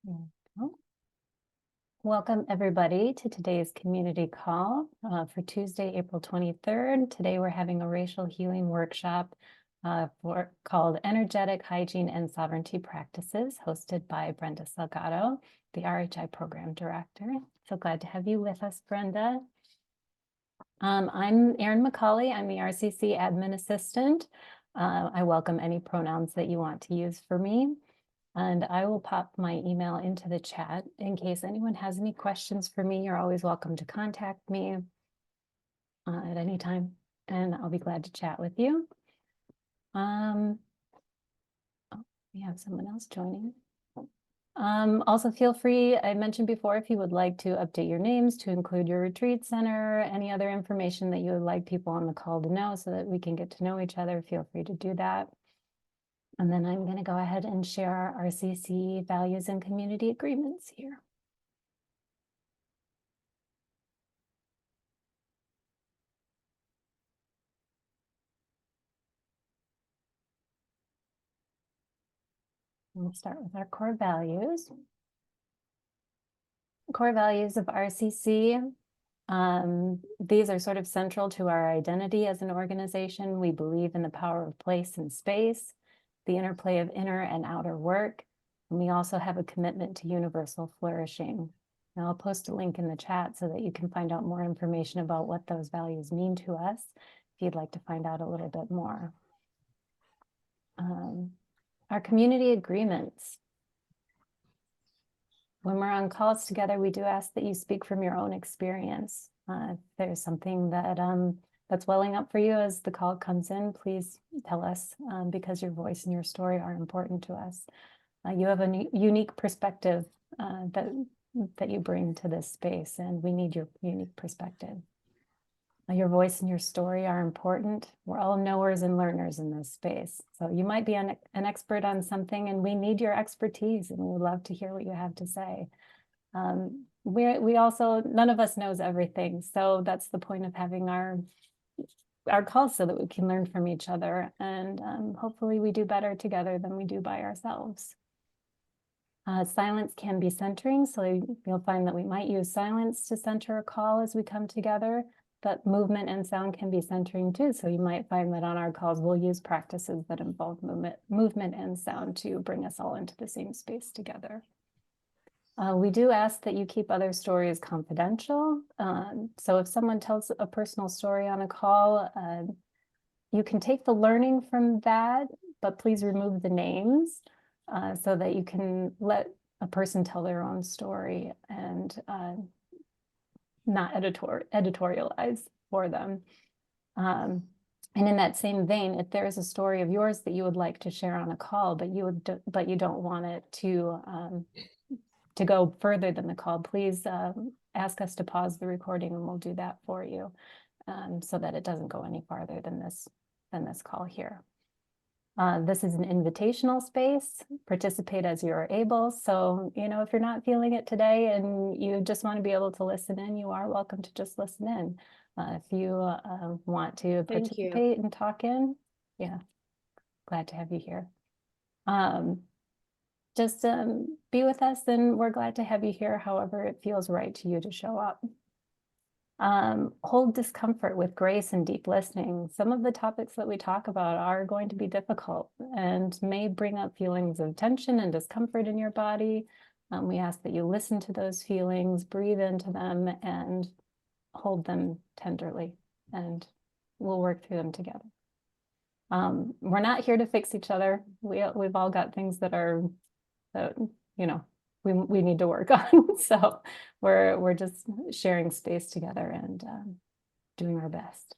There we go. Welcome everybody to today's community call for Tuesday, April 23rd. Today we're having a racial healing workshop called Energetic Hygiene and Sovereignty Practices, hosted by Brenda Salgado, the RHI Program Director. So glad to have you with us, Brenda. I'm Erin McCauley. I'm the RCC Admin Assistant. I welcome any pronouns that you want to use for me. And I will pop my email into the chat in case anyone has any questions for me. You're always welcome to contact me at any time, and I'll be glad to chat with you. Oh, we have someone else joining. Also feel free, I mentioned before, if you would like to update your names to include your retreat center, any other information that you would like people on the call to know so that we can get to know each other, feel free to do that. And then I'm going to go ahead and share our RCC values and community agreements here. We'll start with our core values. Core values of RCC. These are sort of central to our identity as an organization. We believe in the power of place and space, the interplay of inner and outer work, and we also have a commitment to universal flourishing. Now I'll post a link in the chat so that you can find out more information about what those values mean to us if you'd like to find out a little bit more. Our community agreements. When we're on calls together, we do ask that you speak from your own experience. If there's something that that's welling up for you as the call comes in, please tell us, because your voice and your story are important to us. You have a unique perspective that you bring to this space, and we need your unique perspective. Your voice and your story are important. We're all knowers and learners in this space. So you might be an expert on something, and we need your expertise, and we would love to hear what you have to say. We also, none of us knows everything. So that's the point of having our calls, so that we can learn from each other. And hopefully we do better together than we do by ourselves. Silence can be centering. So you'll find that we might use silence to center a call as we come together. But movement and sound can be centering too. So you might find that on our calls, we'll use practices that involve movement and sound to bring us all into the same space together. We do ask that you keep other stories confidential. So if someone tells a personal story on a call, you can take the learning from that, but please remove the names so that you can let a person tell their own story and not editorialize for them. And in that same vein, if there is a story of yours that you would like to share on a call, but you don't want it to go further than the call, please ask us to pause the recording, and we'll do that for you, so that it doesn't go any farther than this call here. This is an invitational space. Participate as you're able. So, if you're not feeling it today and you just want to be able to listen in, you are welcome to just listen in. If you want to participate and talk in, yeah, glad to have you here. Just be with us, and we're glad to have you here however it feels right to you to show up. Hold discomfort with grace and deep listening. Some of the topics that we talk about are going to be difficult and may bring up feelings of tension and discomfort in your body. We ask that you listen to those feelings, breathe into them, and hold them tenderly, and we'll work through them together. We're not here to fix each other. We've all got things that we need to work on. So we're just sharing space together and doing our best.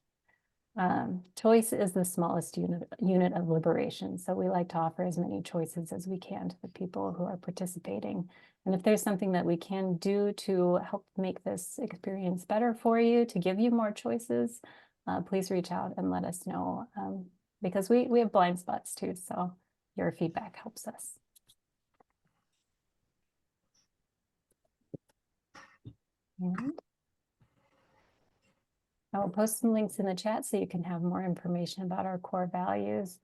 Choice is the smallest unit of liberation. So we like to offer as many choices as we can to the people who are participating. And if there's something that we can do to help make this experience better for you, to give you more choices, please reach out and let us know, because we have blind spots too. So your feedback helps us. And I will post some links in the chat so you can have more information about our core values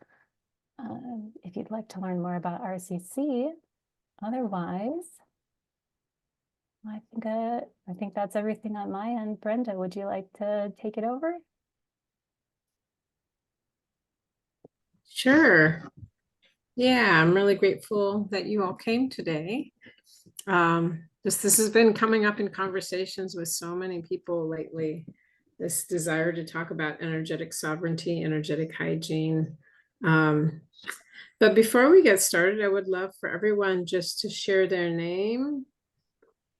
if you'd like to learn more about RCC. Otherwise, I think that's everything on my end. Brenda, would you like to take it over? Sure. Yeah, I'm really grateful that you all came today. This has been coming up in conversations with so many people lately, this desire to talk about energetic sovereignty, energetic hygiene. Um, but before we get started, I would love for everyone just to share their name,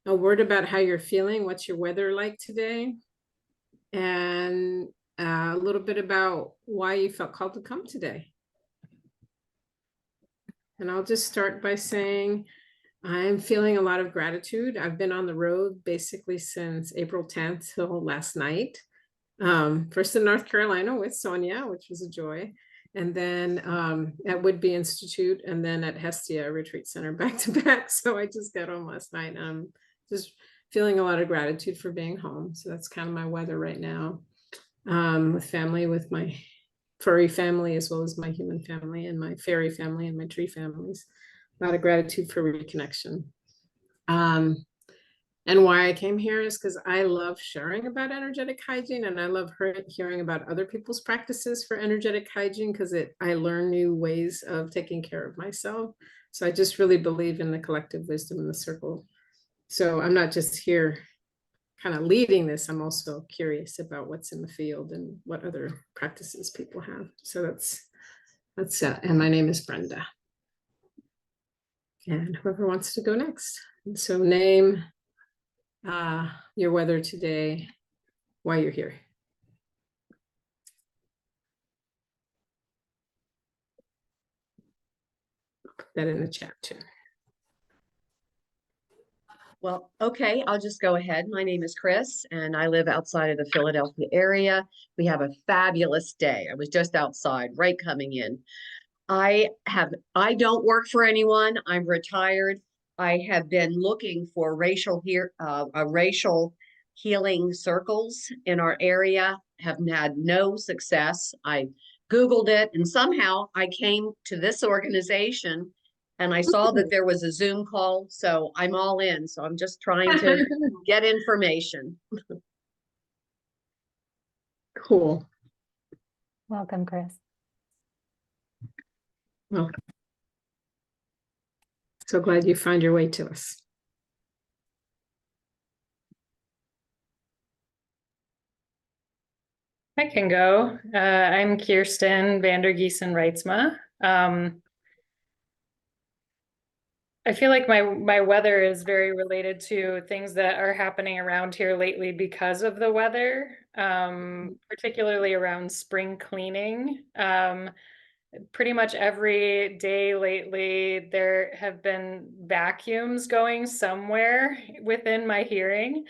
a word about how you're feeling, what's your weather like today, and a little bit about why you felt called to come today. And I'll just start by saying I'm feeling a lot of gratitude. I've been on the road basically since April 10th till last night. First in North Carolina with Sonia, which was a joy. And then at Woodby Institute, and then at Hestia Retreat Center back to back. So I just got home last night. I'm just feeling a lot of gratitude for being home. So that's kind of my weather right now. With family, with my furry family, as well as my human family and my fairy family and my tree families. A lot of gratitude for reconnection. Um, and why I came here is because I love sharing about energetic hygiene, and I love hearing about other people's practices for energetic hygiene because I learn new ways of taking care of myself. So I just really believe in the collective wisdom in the circle. So I'm not just here kind of leading this, I'm also curious about what's in the field and what other practices people have. So and my name is Brenda. And whoever wants to go next. And so name, your weather today, why you're here. Put that in the chat too. Well, okay, I'll just go ahead. My name is Chris, and I live outside of the Philadelphia area. We have a fabulous day. I was just outside, right coming in. I don't work for anyone. I'm retired. I have been looking for racial healing circles in our area, have had no success. I Googled it, and somehow I came to this organization and I saw that there was a Zoom call. So I'm all in. So I'm just trying to get information. Cool. Welcome, Chris. Well, so glad you found your way to us. I can go. I'm Kirsten Vandergiesen Reitzma. I feel like my weather is very related to things that are happening around here lately because of the weather, particularly around spring cleaning. Pretty much every day lately, there have been vacuums going somewhere within my hearing.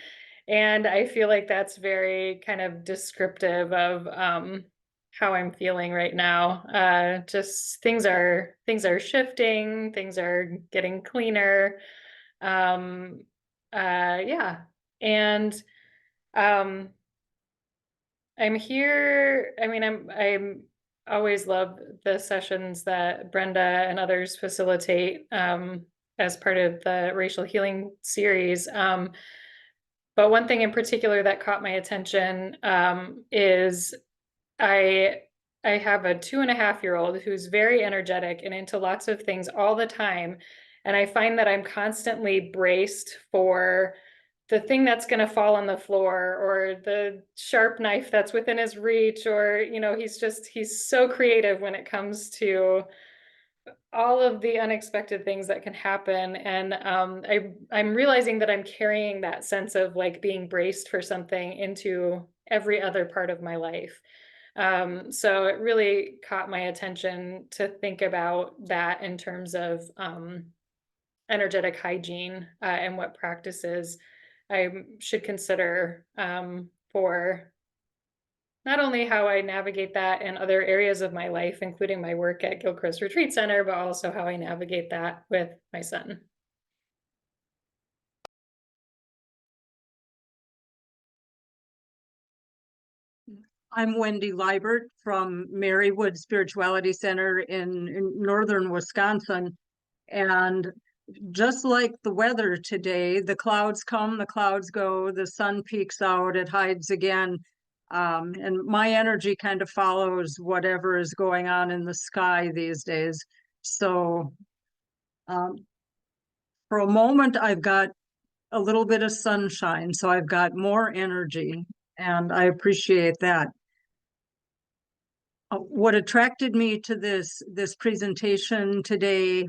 And I feel like that's very kind of descriptive of how I'm feeling right now. Just things are shifting, things are getting cleaner. Yeah. And I'm here. I mean, I'm always love the sessions that Brenda and others facilitate as part of the racial healing series. But one thing in particular that caught my attention is I I have a 2.5-year-old who's very energetic and into lots of things all the time. And I find that I'm constantly braced for the thing that's going to fall on the floor or the sharp knife that's within his reach, or, he's so creative when it comes to all of the unexpected things that can happen. And I'm realizing that I'm carrying that sense of like being braced for something into every other part of my life. So it really caught my attention to think about that in terms of energetic hygiene and what practices I should consider for not only how I navigate that in other areas of my life, including my work at Gilchrist Retreat Center, but also how I navigate that with my son. I'm Wendy Liebert from Marywood Spirituality Center in northern Wisconsin. And just like the weather today, the clouds come, the clouds go, the sun peeks out, it hides again. And my energy kind of follows whatever is going on in the sky these days. So for a moment, I've got a little bit of sunshine, so I've got more energy, and I appreciate that. What attracted me to this presentation today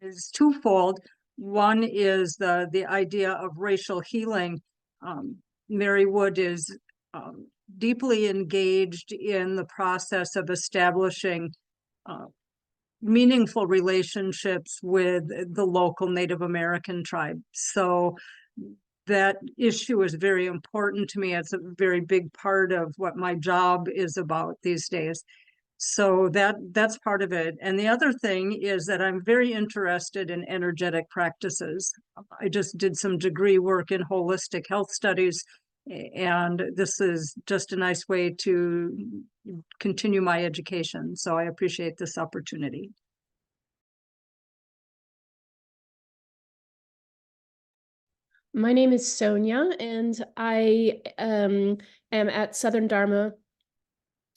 is twofold. One is the idea of racial healing. Mary Wood is deeply engaged in the process of establishing meaningful relationships with the local Native American tribe. So that issue is very important to me. It's a very big part of what my job is about these days. So that's part of it. And the other thing is that I'm very interested in energetic practices. I just did some degree work in holistic health studies, and this is just a nice way to continue my education. So I appreciate this opportunity. My name is Sonia, and I am at Southern Dharma,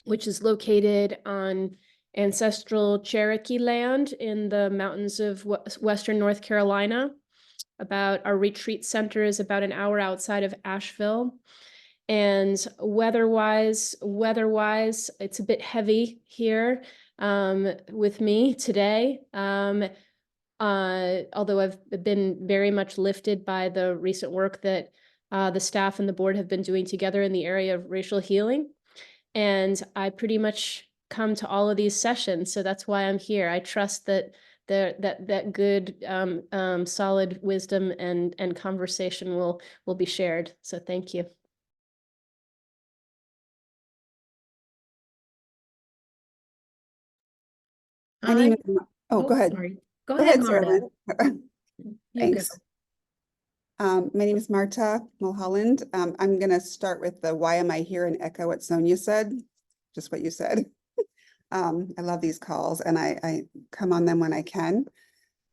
which is located on ancestral Cherokee land in the mountains of Western North Carolina. Our retreat center is about an hour outside of Asheville. And weather-wise, it's a bit heavy here with me today. Although I've been very much lifted by the recent work that the staff and the board have been doing together in the area of racial healing. And I pretty much come to all of these sessions, so that's why I'm here. I trust that that good, solid wisdom and conversation will be shared. So thank you. My name is, go ahead. Sorry. Go Go ahead, ahead, Sarah Marta. Lynn. You go. Thanks. My name is Marta Mulholland. I'm going to start with the why am I here and echo what Sonia said, just what you said. I love these calls, and I come on them when I can.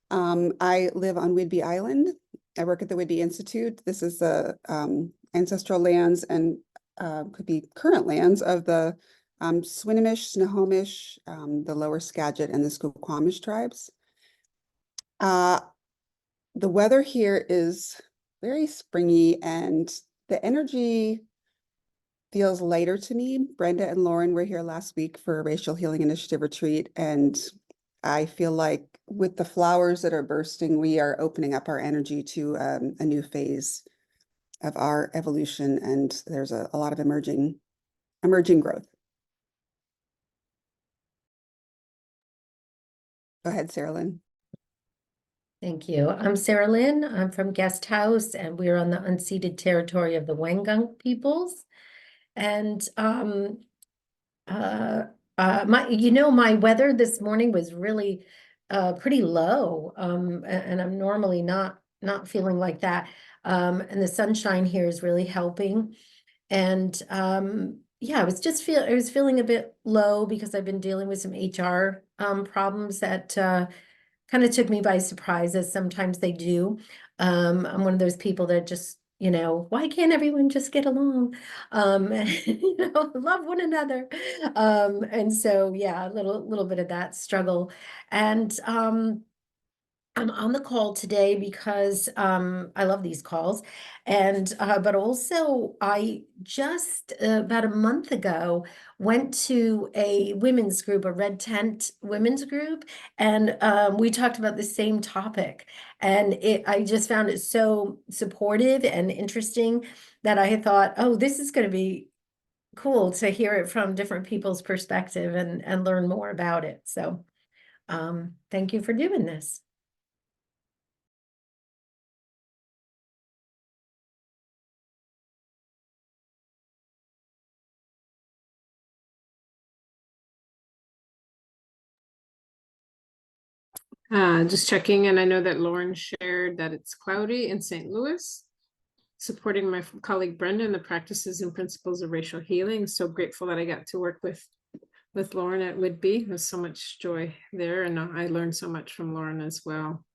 I live on Whidbey Island. I work at the Whidbey Institute. This is the ancestral lands and could be current lands of the Swinomish, Snohomish, the Lower Skagit, and the Squamish tribes. The weather here is very springy, and the energy feels lighter to me. Brenda and Lauren were here last week for a Racial Healing Initiative retreat, and I feel like with the flowers that are bursting, we are opening up our energy to a new phase of our evolution, and there's a lot of emerging growth. Go ahead, Sarah Lynn. Thank you. I'm Sarah Lynn. I'm from Guest House, and we're on the unceded territory of the Wangang peoples. And my weather this morning was really pretty low. And I'm normally not feeling like that. And the sunshine here is really helping. And yeah, I was feeling a bit low because I've been dealing with some HR problems that kind of took me by surprise, as sometimes they do. I'm one of those people that just, why can't everyone just get along? Love one another. And so, yeah, a little bit of that struggle. And I'm on the call today because I love these calls, and but also I just about a month ago went to a women's group, a red tent women's group, and we talked about the same topic, and I just found it so supportive and interesting that I thought, oh, this is going to be cool to hear it from different people's perspective and learn more about it. So thank you for doing this. Just checking, and I know that Lauren shared that it's cloudy in St. Louis, supporting my colleague Brenda in the practices and principles of racial healing. So grateful that I got to work with Lauren at Whidbey. There's so much joy there, and I learned so much from Lauren as well.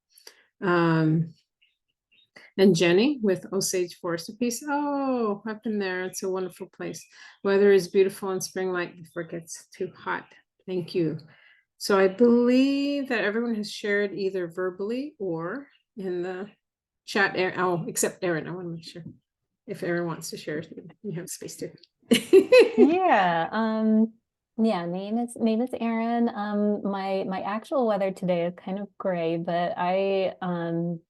And Jenny with Osage Forest of Peace. Oh, up in there. It's a wonderful place. Weather is beautiful in spring light before it gets too hot. Thank you. So I believe that everyone has shared either verbally or in the chat. Oh, except Erin. I want to make sure if Erin wants to share, you have space to. Yeah, name is Erin. My actual weather today is kind of gray, but I am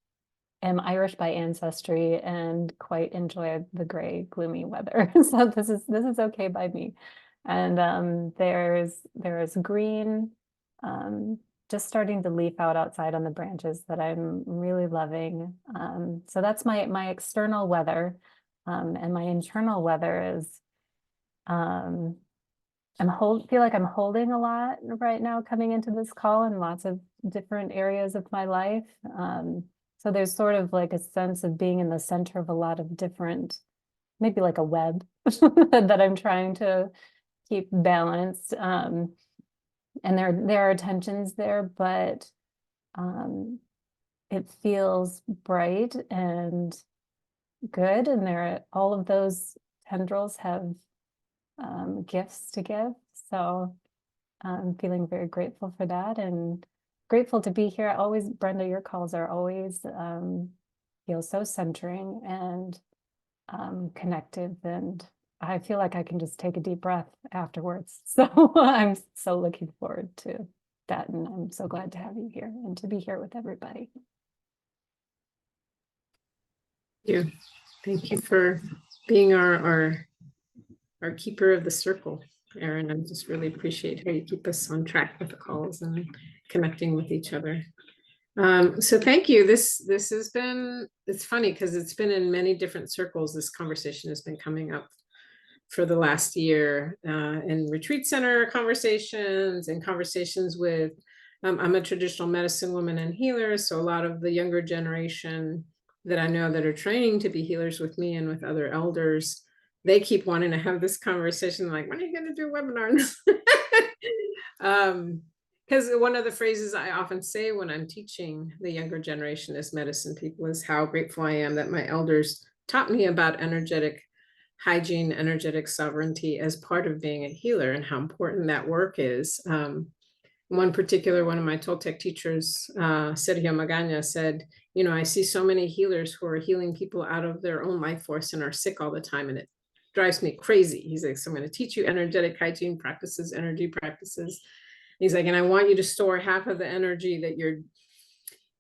Irish by ancestry and quite enjoy the gray, gloomy weather. So this is okay by me. And there's green just starting to leaf out outside on the branches that I'm really loving. So that's my external weather. And my internal weather is feel like I'm holding a lot right now coming into this call in lots of different areas of my life. So there's sort of like a sense of being in the center of a lot of different, maybe like a web that I'm trying to keep balanced. And there are tensions there, but it feels bright and good. And all of those tendrils have gifts to give. So I'm feeling very grateful for that and grateful to be here. Always, Brenda, your calls are always feel so centering and connective. And I feel like I can just take a deep breath afterwards. So I'm so looking forward to that. And I'm so glad to have you here and to be here with everybody. Thank you for being our keeper of the circle, Erin. I just really appreciate how you keep us on track with the calls and connecting with each other. So thank you. This has been, it's funny because it's been in many different circles. This conversation has been coming up for the last year in retreat center conversations and conversations with, I'm a traditional medicine woman and healer. So a lot of the younger generation that I know that are training to be healers with me and with other elders, they keep wanting to have this conversation, like, when are you going to do a webinar? Because one of the phrases I often say when I'm teaching the younger generation as medicine people is how grateful I am that my elders taught me about energetic hygiene, energetic sovereignty as part of being a healer and how important that work is. One of my Toltec teachers, Sergio Magaña, said, you know, I see so many healers who are healing people out of their own life force and are sick all the time. And it drives me crazy. He's like, so I'm going to teach you energetic hygiene practices, energy practices. He's like, and I want you to store half of the energy that you're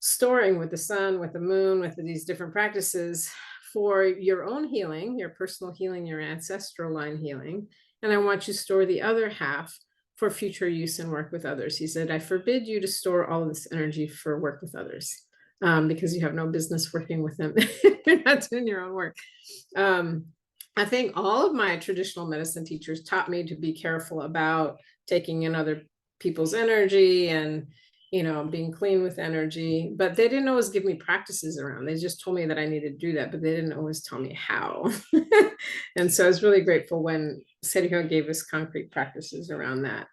storing with the sun, with the moon, with these different practices for your own healing, your personal healing, your ancestral line healing. And I want you to store the other half for future use and work with others. He said, I forbid you to store all of this energy for work with others because you have no business working with them. You're not doing your own work. I think all of my traditional medicine teachers taught me to be careful about taking in other people's energy and, you know, being clean with energy, but they didn't always give me practices around. They just told me that I needed to do that, but they didn't always tell me how. And so I was really grateful when Sergio gave us concrete practices around that.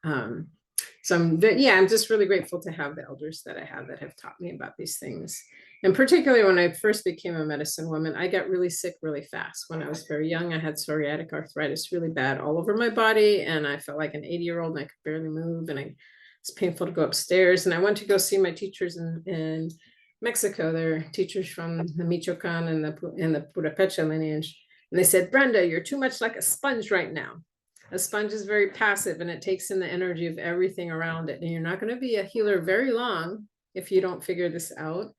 So I'm just really grateful to have the elders that I have that have taught me about these things. And particularly when I first became a medicine woman, I got really sick really fast. When I was very young, I had psoriatic arthritis really bad all over my body. And I felt like an 80-year-old and I could barely move. And it's painful to go upstairs. And I went to go see my teachers in Mexico. They're teachers from the Michoacan and the Purepecha lineage. And they said, Brenda, you're too much like a sponge right now. A sponge is very passive and it takes in the energy of everything around it. And you're not going to be a healer very long if you don't figure this out.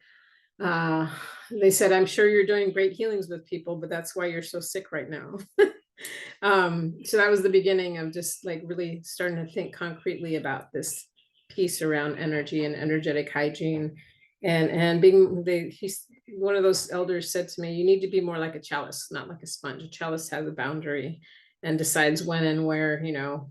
They said, I'm sure you're doing great healings with people, but that's why you're so sick right now. So that was the beginning of just like really starting to think concretely about this piece around energy and energetic hygiene. And one of those elders said to me, you need to be more like a chalice, not like a sponge. A chalice has a boundary and decides when and where, you know,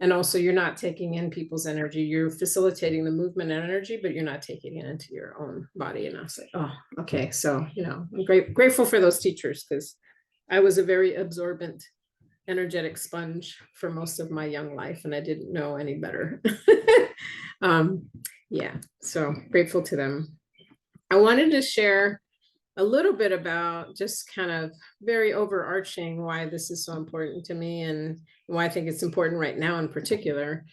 and also you're not taking in people's energy. You're facilitating the movement and energy, but you're not taking it into your own body. And I was like, oh, okay. So, you know, I'm grateful for those teachers because I was a very absorbent, energetic sponge for most of my young life and I didn't know any better. So grateful to them. I wanted to share a little bit about just kind of very overarching why this is so important to me and why I think it's important right now in particular.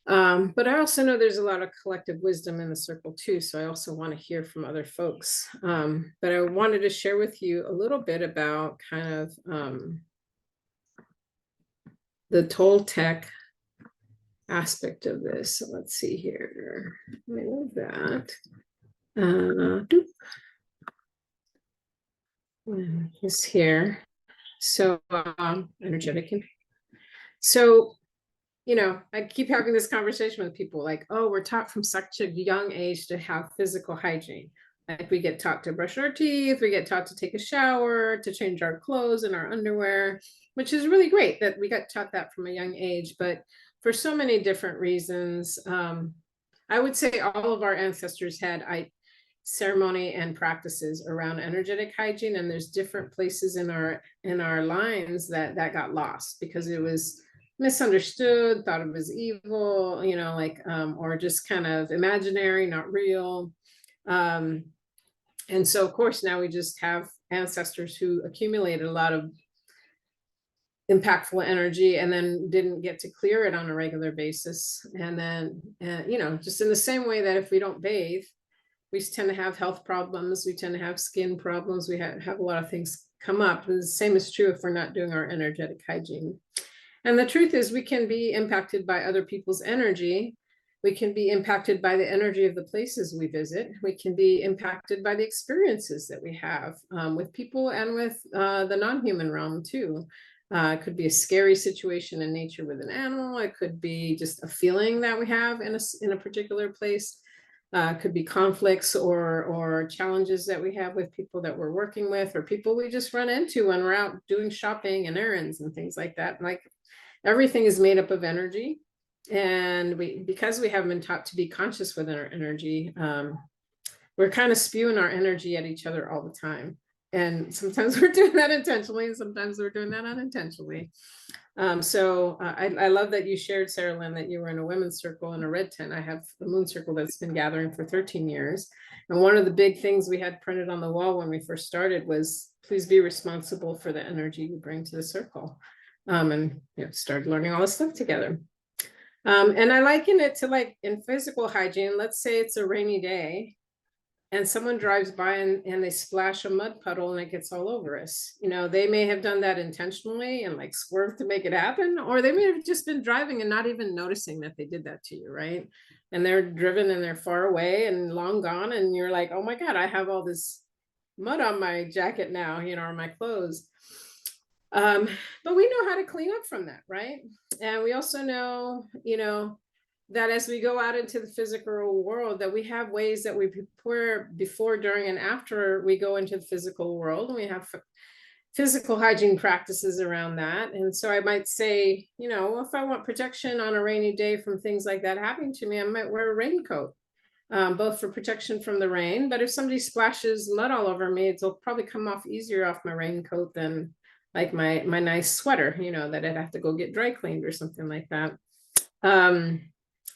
But I also know there's a lot of collective wisdom in the circle too. So I also want to hear from other folks. But I wanted to share with you a little bit about kind of the Toltec aspect of this. So let's see here. Let me move that. He's here. So energetic. So, you know, I keep having this conversation with people like, oh, we're taught from such a young age to have physical hygiene. Like we get taught to brush our teeth, we get taught to take a shower, to change our clothes and our underwear, which is really great that we got taught that from a young age. But for so many different reasons, I would say all of our ancestors had ceremony and practices around energetic hygiene, and there's different places in our lines that got lost because it was misunderstood, thought of as evil, you know, like or just kind of imaginary, not real. And so of course now we just have ancestors who accumulated a lot of impactful energy and then didn't get to clear it on a regular basis. And then you know, just in the same way that if we don't bathe, we tend to have health problems, we tend to have skin problems, we have a lot of things come up. The same is true if we're not doing our energetic hygiene. And the truth is we can be impacted by other people's energy. We can be impacted by the energy of the places we visit. We can be impacted by the experiences that we have with people and with the non-human realm too. It could be a scary situation in nature with an animal. It could be just a feeling that we have in a particular place. Could be conflicts or challenges that we have with people that we're working with, or people we just run into when we're out doing shopping and errands and things like that. Like everything is made up of energy, and because we haven't been taught to be conscious within our energy, we're kind of spewing our energy at each other all the time. And sometimes we're doing that intentionally, and sometimes we're doing that unintentionally. So I love that you shared, Sarah Lynn, that you were in a women's circle in a red tent. I have a moon circle that's been gathering for 13 years. And one of the big things we had printed on the wall when we first started was, please be responsible for the energy you bring to the circle. And you know, started learning all this stuff together. And I liken it to like in physical hygiene, let's say it's a rainy day and someone drives by and they splash a mud puddle and it gets all over us. You know, they may have done that intentionally and like swerved to make it happen, or they may have just been driving and not even noticing that they did that to you, right? And they're driven and they're far away and long gone, and you're like, oh my God, I have all this mud on my jacket now, you know, or my clothes. But we know how to clean up from that, right? And we also know, you know, that as we go out into the physical world, that we have ways that we prepare before, during, and after we go into the physical world. And we have physical hygiene practices around that. And so I might say, you know, if I want protection on a rainy day from things like that happening to me, I might wear a raincoat, both for protection from the rain. But if somebody splashes mud all over me, it'll probably come off easier off my raincoat than like my nice sweater, you know, that I'd have to go get dry cleaned or something like that.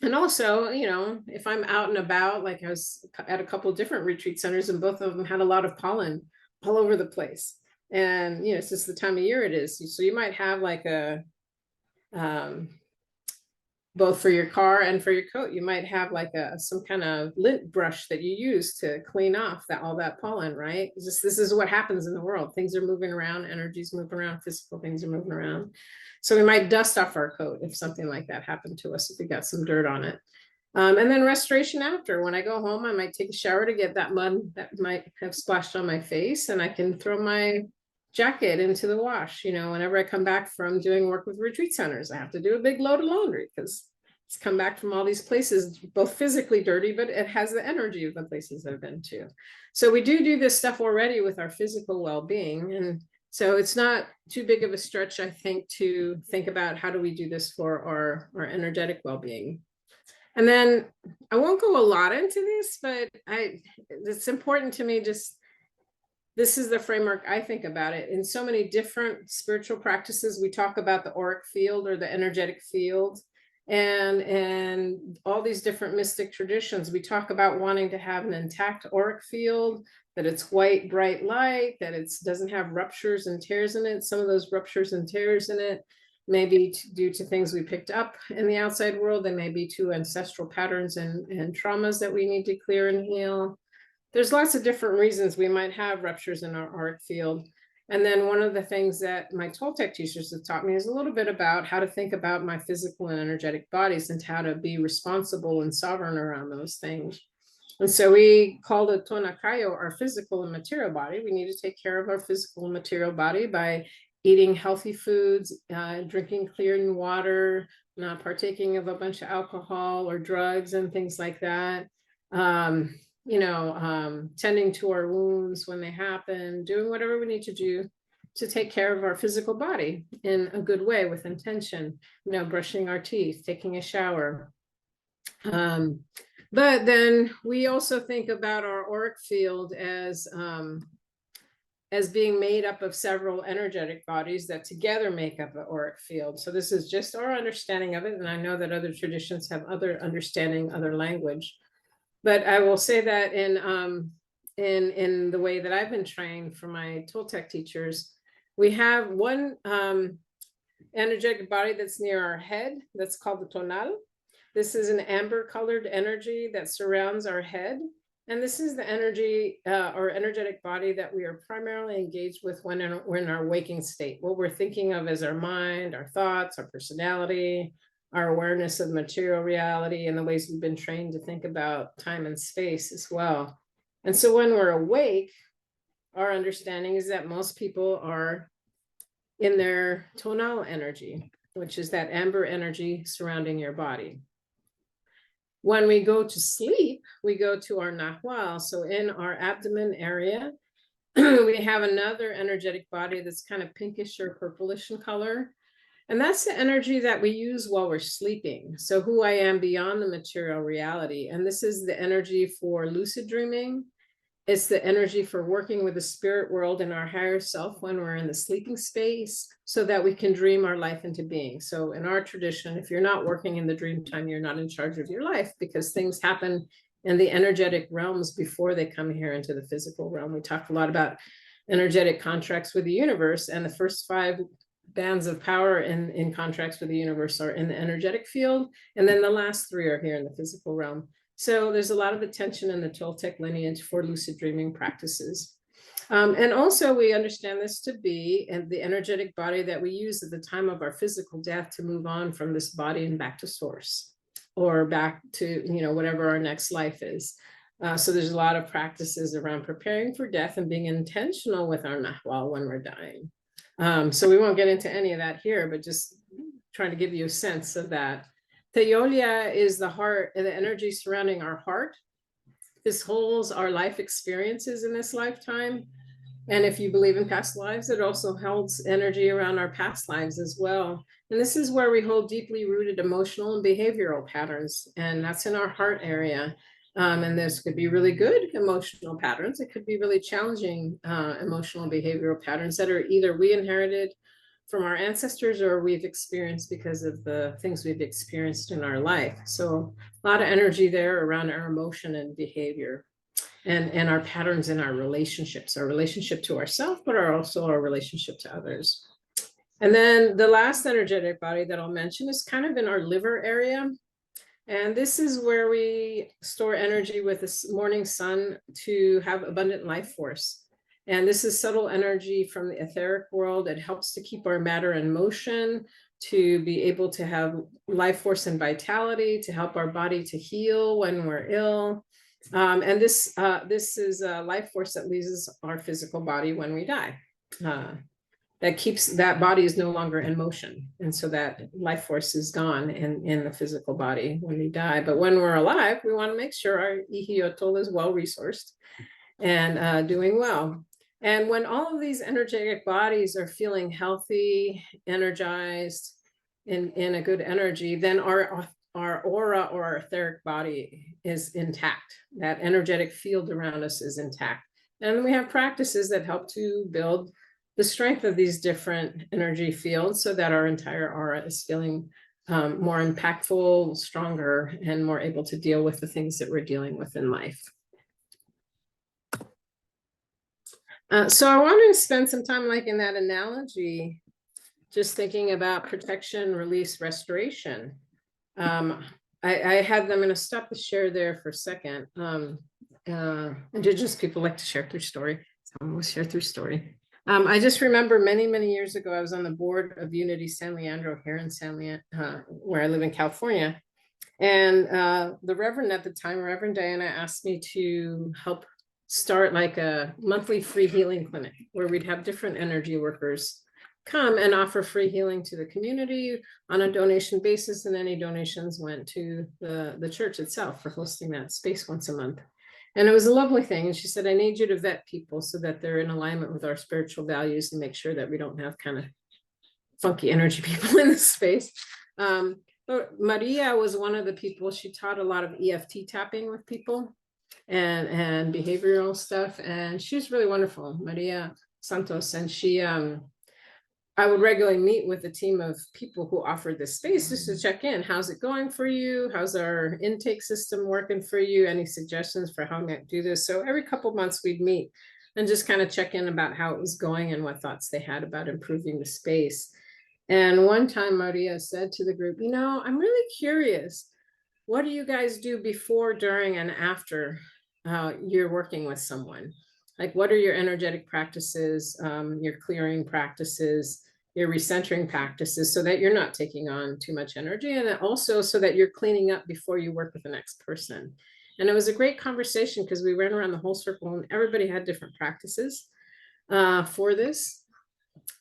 And also, you know, if I'm out and about, like I was at a couple of different retreat centers and both of them had a lot of pollen all over the place. And, you know, it's just the time of year it is. So you might have like a, both for your car and for your coat, you might have like some kind of lint brush that you use to clean off all that pollen, right? This is what happens in the world. Things are moving around, energies moving around, physical things are moving around. So we might dust off our coat if something like that happened to us, if we got some dirt on it. And then restoration after. When I go home, I might take a shower to get that mud that might have splashed on my face, and I can throw my jacket into the wash. You know, whenever I come back from doing work with retreat centers, I have to do a big load of laundry because it's come back from all these places, both physically dirty, but it has the energy of the places I've been to. So we do this stuff already with our physical well-being. And so it's not too big of a stretch, I think, to think about how do we do this for our energetic well-being. And then I won't go a lot into this, but it's important to me, just this is the framework I think about it. In so many different spiritual practices, we talk about the auric field or the energetic field. and all these different mystic traditions. We talk about wanting to have an intact auric field, that it's white, bright light, that it doesn't have ruptures and tears in it. Some of those ruptures and tears in it may be due to things we picked up in the outside world. They may be to ancestral patterns and traumas that we need to clear and heal. There's lots of different reasons we might have ruptures in our auric field. And then one of the things that my Toltec teachers have taught me is a little bit about how to think about my physical and energetic bodies and how to be responsible and sovereign around those things. And so we call the Tonakayo our physical and material body. We need to take care of our physical and material body by eating healthy foods, drinking clean water, not partaking of a bunch of alcohol or drugs and things like that. Tending to our wounds when they happen, doing whatever we need to do to take care of our physical body in a good way with intention, brushing our teeth, taking a shower. But then we also think about our auric field as being made up of several energetic bodies that together make up the auric field. So this is just our understanding of it. And I know that other traditions have other understanding, other language. But I will say that in the way that I've been trained from my Toltec teachers, we have one energetic body that's near our head that's called the tonal. This is an amber colored energy that surrounds our head. And this is the energy or energetic body that we are primarily engaged with when we're in our waking state. What we're thinking of is our mind, our thoughts, our personality, our awareness of material reality, and the ways we've been trained to think about time and space as well. And so when we're awake, our understanding is that most people are in their tonal energy, which is that amber energy surrounding your body. When we go to sleep, we go to our nahual. So in our abdomen area, we have another energetic body that's kind of pinkish or purplish in color. And that's the energy that we use while we're sleeping. So who I am beyond the material reality. And this is the energy for lucid dreaming. It's the energy for working with the spirit world and our higher self when we're in the sleeping space so that we can dream our life into being. So in our tradition, if you're not working in the dream time, you're not in charge of your life because things happen in the energetic realms before they come here into the physical realm. We talked a lot about energetic contracts with the universe, and the first 5 bands of power in contracts with the universe are in the energetic field. And then the last 3 are here in the physical realm. So there's a lot of attention in the Toltec lineage for lucid dreaming practices. And also we understand this to be the energetic body that we use at the time of our physical death to move on from this body and back to source or back to, whatever our next life is. So there's a lot of practices around preparing for death and being intentional with our nahual when we're dying. So we won't get into any of that here, but just trying to give you a sense of that. Teolia is the heart and the energy surrounding our heart. This holds our life experiences in this lifetime. And if you believe in past lives, it also holds energy around our past lives as well. And this is where we hold deeply rooted emotional and behavioral patterns. And that's in our heart area. And this could be really good emotional patterns. It could be really challenging emotional behavioral patterns that are either we inherited from our ancestors or we've experienced because of the things we've experienced in our life. So a lot of energy there around our emotion and behavior and our patterns in our relationships, our relationship to ourselves, but also our relationship to others. And then the last energetic body that I'll mention is kind of in our liver area. And this is where we store energy with the morning sun to have abundant life force. And this is subtle energy from the etheric world. It helps to keep our matter in motion, to be able to have life force and vitality, to help our body to heal when we're ill. And this is a life force that leaves our physical body when we die. That keeps that body is no longer in motion. And so that life force is gone in the physical body when we die. But when we're alive, we want to make sure our ihiotol is well resourced and doing well. And when all of these energetic bodies are feeling healthy, energized, in a good energy, then our aura or our etheric body is intact. That energetic field around us is intact. And we have practices that help to build the strength of these different energy fields so that our entire aura is feeling more impactful, stronger, and more able to deal with the things that we're dealing with in life. So I wanted to spend some time like in that analogy, just thinking about protection, release, restoration. I had them going to stop the share there for a second. Indigenous people like to share through story. So I'm going to share through story. I just remember many, many years ago, I was on the board of Unity San Leandro here in San Leandro, where I live in California. And the Reverend at the time, Reverend Diana, asked me to help start like a monthly free healing clinic where we'd have different energy workers come and offer free healing to the community on a donation basis. And any donations went to the church itself for hosting that space once a month. And it was a lovely thing. And she said, I need you to vet people so that they're in alignment with our spiritual values and make sure that we don't have kind of funky energy people in this space. But Maria was one of the people, she taught a lot of EFT tapping with people and behavioral stuff. And she was really wonderful, Maria Santos. And she, I would regularly meet with a team of people who offered this space just to check in. How's it going for you? How's our intake system working for you? Any suggestions for how we might do this? So every couple of months we'd meet and just kind of check in about how it was going and what thoughts they had about improving the space. And one time Maria said to the group, you know, I'm really curious, what do you guys do before, during, and after you're working with someone? Like, what are your energetic practices, your clearing practices, your recentering practices, so that you're not taking on too much energy, and also so that you're cleaning up before you work with the next person. And it was a great conversation because we ran around the whole circle and everybody had different practices for this.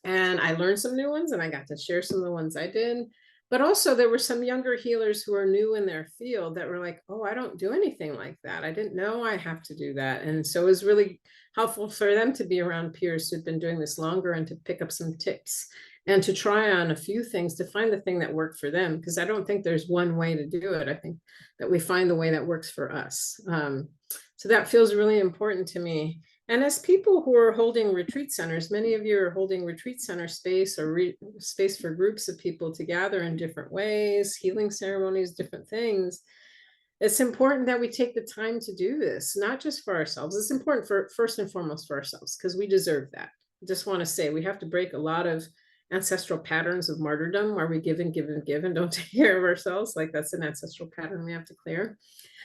And I learned some new ones and I got to share some of the ones I did. But also there were some younger healers who are new in their field that were like, oh, I don't do anything like that. I didn't know I have to do that. And so it was really helpful for them to be around peers who'd been doing this longer and to pick up some tips and to try on a few things to find the thing that worked for them. Because I don't think there's one way to do it. I think that we find the way that works for us. So that feels really important to me. And as people who are holding retreat centers, many of you are holding retreat center space or space for groups of people to gather in different ways, healing ceremonies, different things. It's important that we take the time to do this, not just for ourselves. It's important for first and foremost for ourselves because we deserve that. I just want to say we have to break a lot of ancestral patterns of martyrdom where we give and give and give and don't take care of ourselves. Like that's an ancestral pattern we have to clear.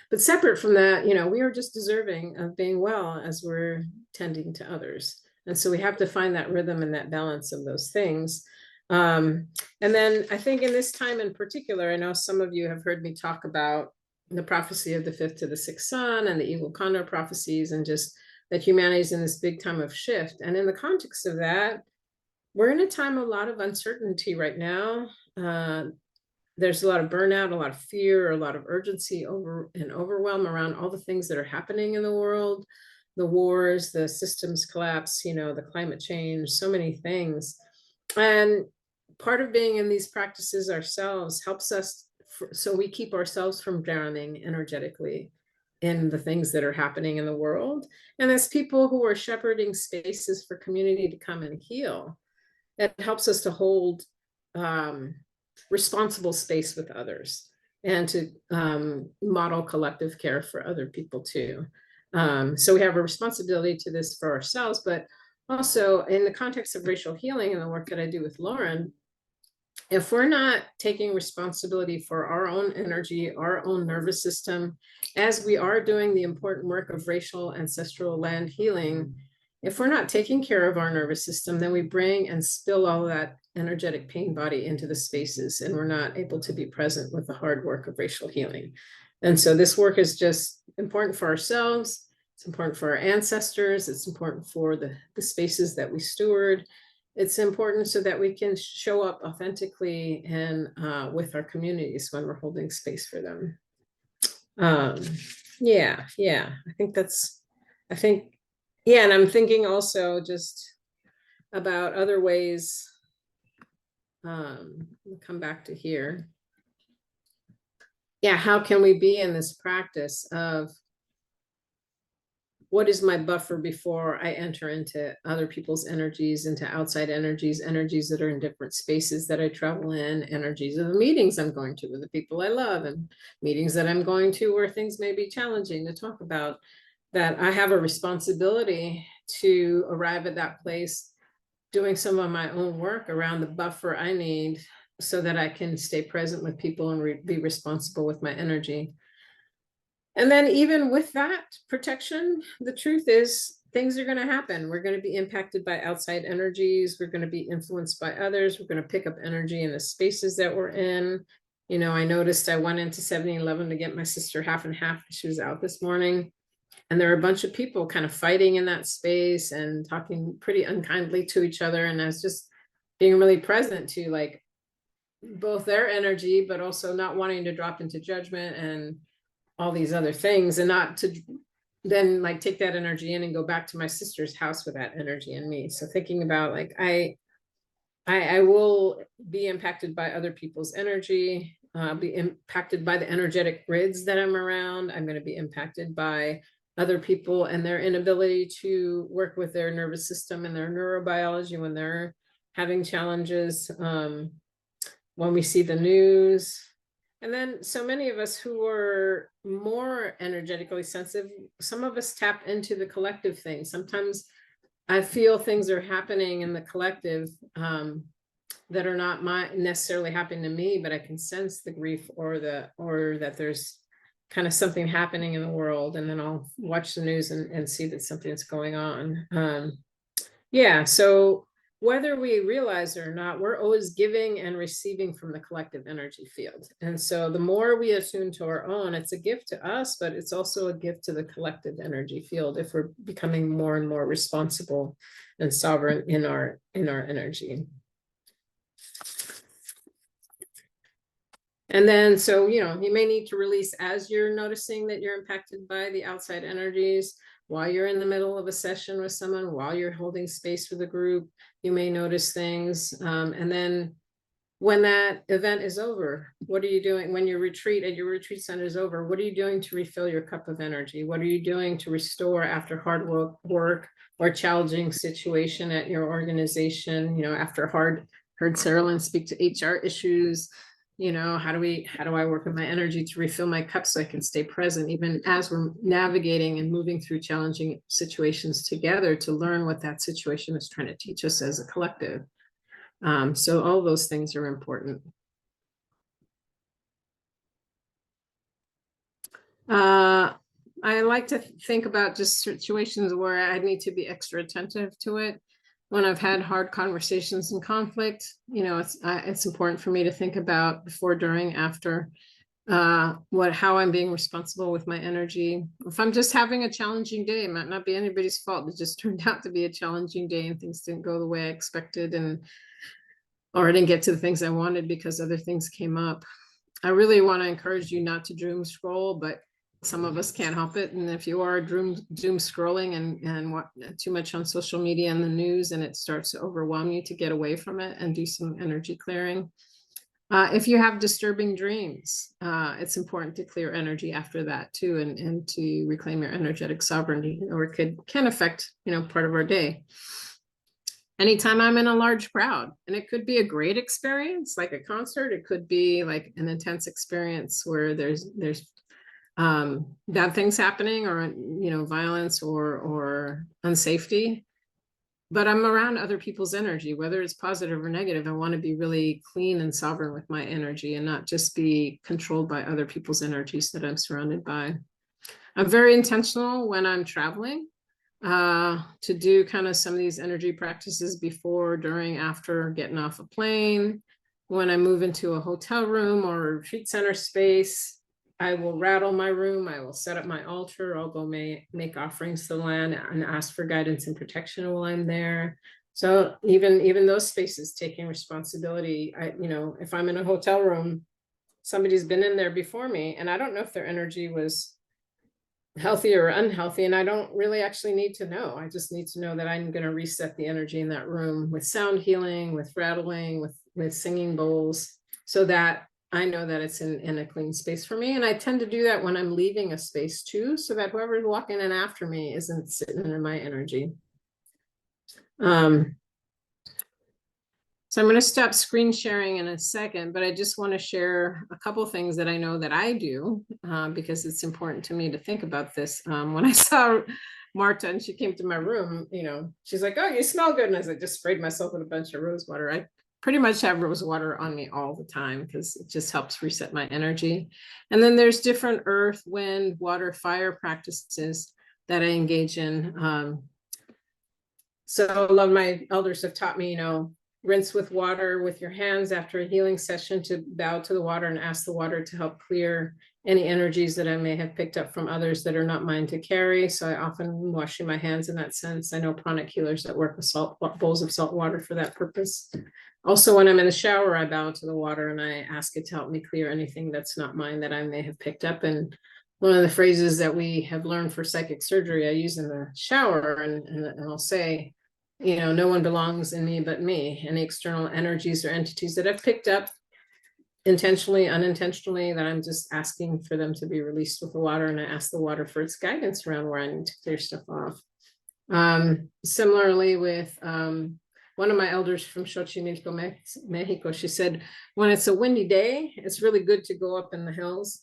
But separate from that, you know, we are just deserving of being well as we're tending to others. And so we have to find that rhythm and that balance of those things. And then I think in this time in particular, I know some of you have heard me talk about the prophecy of the 5th to the 6th sun and the Eagle Condor prophecies and just that humanity is in this big time of shift. And in the context of that, we're in a time of a lot of uncertainty right now. There's a lot of burnout, a lot of fear, a lot of urgency and overwhelm around all the things that are happening in the world, the wars, the systems collapse, you know, the climate change, so many things. And part of being in these practices ourselves helps us so we keep ourselves from drowning energetically in the things that are happening in the world. And as people who are shepherding spaces for community to come and heal, it helps us to hold responsible space with others and to model collective care for other people too. So we have a responsibility to this for ourselves, but also in the context of racial healing and the work that I do with Lauren, if we're not taking responsibility for our own energy, our own nervous system, as we are doing the important work of racial ancestral land healing, if we're not taking care of our nervous system, then we bring and spill all that energetic pain body into the spaces, and we're not able to be present with the hard work of racial healing. And so this work is just important for ourselves. It's important for our ancestors. It's important for the spaces that we steward. It's important so that we can show up authentically and with our communities when we're holding space for them. Yeah, and I'm thinking also just about other ways. We'll come back to here. Yeah, how can we be in this practice of what is my buffer before I enter into other people's energies, into outside energies, energies that are in different spaces that I travel in, energies of the meetings I'm going to with the people I love, and meetings that I'm going to where things may be challenging to talk about, that I have a responsibility to arrive at that place doing some of my own work around the buffer I need so that I can stay present with people and be responsible with my energy. And then even with that protection, the truth is things are going to happen. We're going to be impacted by outside energies. We're going to be influenced by others. We're going to pick up energy in the spaces that we're in. You know, I noticed I went into 7-Eleven to get my sister half and half. She was out this morning. And there were a bunch of people kind of fighting in that space and talking pretty unkindly to each other. And I was just being really present to like both their energy, but also not wanting to drop into judgment and all these other things, and not to then like take that energy in and go back to my sister's house with that energy in me. So thinking about like, I will be impacted by other people's energy, be impacted by the energetic grids that I'm around. I'm going to be impacted by other people and their inability to work with their nervous system and their neurobiology when they're having challenges. When we see the news, and then so many of us who are more energetically sensitive, some of us tap into the collective thing. Sometimes I feel things are happening in the collective that are not necessarily happening to me, but I can sense the grief or that there's kind of something happening in the world, and then I'll watch the news and see that something's going on. Yeah, so whether we realize it or not, we're always giving and receiving from the collective energy field. And so the more we attune to our own, it's a gift to us, but it's also a gift to the collective energy field if we're becoming more and more responsible and sovereign in our energy. And then, so, you know, you may need to release as you're noticing that you're impacted by the outside energies. While you're in the middle of a session with someone, while you're holding space for the group, you may notice things. And then when that event is over, what are you doing? When your retreat at your retreat center is over, what are you doing to refill your cup of energy? What are you doing to restore after hard work or challenging situation at your organization? You know, after heard Sarah Lynn speak to HR issues. You know, how do I work with my energy to refill my cup so I can stay present, even as we're navigating and moving through challenging situations together, to learn what that situation is trying to teach us as a collective. So all those things are important. I like to think about just situations where I need to be extra attentive to it. When I've had hard conversations and conflict, you know, it's important for me to think about before, during, after, how I'm being responsible with my energy. If I'm just having a challenging day, it might not be anybody's fault. It just turned out to be a challenging day and things didn't go the way I expected, or I didn't get to the things I wanted because other things came up. I really want to encourage you not to doom scroll, but some of us can't help it. And if you are doom scrolling and what too much on social media and the news, and it starts to overwhelm you, to get away from it and do some energy clearing. If you have disturbing dreams, it's important to clear energy after that too, and to reclaim your energetic sovereignty, or it can affect, you know, part of our day. Anytime I'm in a large crowd, and it could be a great experience, like a concert, it could be like an intense experience where there's bad things happening, or, you know, violence or unsafety, but I'm around other people's energy, whether it's positive or negative. I want to be really clean and sovereign with my energy and not just be controlled by other people's energies that I'm surrounded by. I'm very intentional when I'm traveling to do kind of some of these energy practices before, during, after getting off a plane. When I move into a hotel room or a retreat center space, I will rattle my room. I will set up my altar. I'll go make offerings to the land and ask for guidance and protection while I'm there. So even those spaces, taking responsibility. You know, if I'm in a hotel room, somebody's been in there before me, and I don't know if their energy was healthy or unhealthy, and I don't really actually need to know. I just need to know that I'm going to reset the energy in that room with sound healing, with rattling, with singing bowls, so that I know that it's in a clean space for me. And I tend to do that when I'm leaving a space too, so that whoever's walking in after me isn't sitting in my energy. So I'm going to stop screen sharing in a second, but I just want to share a couple things that I know that I do, because it's important to me to think about this. When I saw Marta and she came to my room, you know, she's like, "Oh, you smell good." And I just sprayed myself with a bunch of rose water. I pretty much have rose water on me all the time because it just helps reset my energy. And then there's different earth, wind, water, fire practices that I engage in. So a lot of my elders have taught me, you know, rinse with water with your hands after a healing session, to bow to the water and ask the water to help clear any energies that I may have picked up from others that are not mine to carry. So I often washing my hands in that sense. I know pranic healers that work with bowls of salt water for that purpose. Also, when I'm in the shower, I bow to the water and I ask it to help me clear anything that's not mine that I may have picked up. And one of the phrases that we have learned for psychic surgery, I use in the shower, and I'll say, you know, no one belongs in me but me. Any external energies or entities that I've picked up intentionally, unintentionally, that I'm just asking for them to be released with the water. And I ask the water for its guidance around where I need to clear stuff off. Similarly with one of my elders from Xochimilco, Mexico, she said, when it's a windy day, it's really good to go up in the hills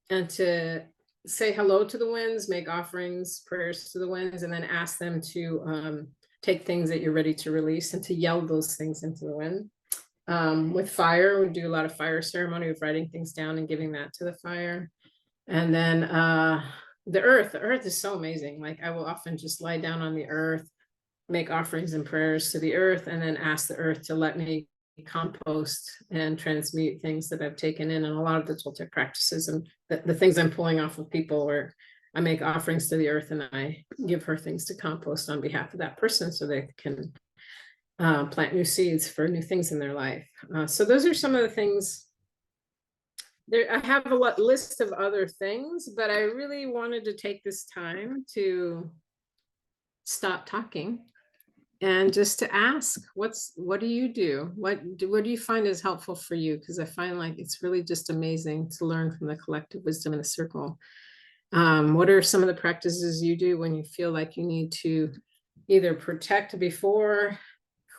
and to say hello to the winds, make offerings, prayers to the winds, and then ask them to take things that you're ready to release and to yell those things into the wind. With fire, we do a lot of fire ceremony of writing things down and giving that to the fire. And then the earth is so amazing. Like I will often just lie down on the earth, make offerings and prayers to the earth, and then ask the earth to let me compost and transmute things that I've taken in. And a lot of the Toltec practices and the things I'm pulling off of people, where I make offerings to the earth and I give her things to compost on behalf of that person so they can plant new seeds for new things in their life. So those are some of the things. There, I have a list of other things, but I really wanted to take this time to stop talking and just to ask, what do you do? What do you find is helpful for you? Because I find like it's really just amazing to learn from the collective wisdom in the circle. What are some of the practices you do when you feel like you need to either protect before,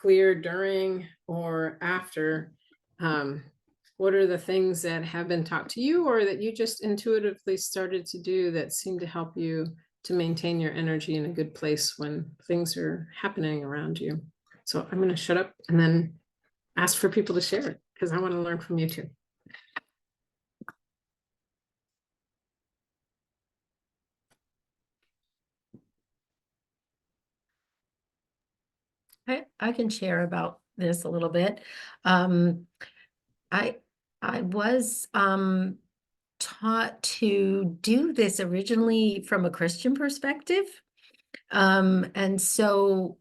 clear during, or after? What are the things that have been taught to you or that you just intuitively started to do that seem to help you to maintain your energy in a good place when things are happening around you? So I'm going to shut up and then ask for people to share it because I want to learn from you too. I can share about this a little bit. I was taught to do this originally from a Christian perspective. And so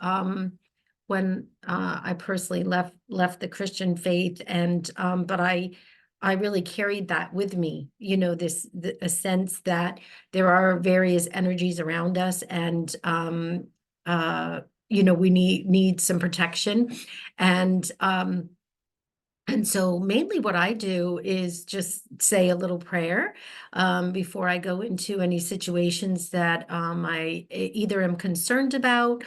when I personally left the Christian faith, and but I really carried that with me, you know, a sense that there are various energies around us, and you know, we need some protection. And so mainly what I do is just say a little prayer before I go into any situations that I either am concerned about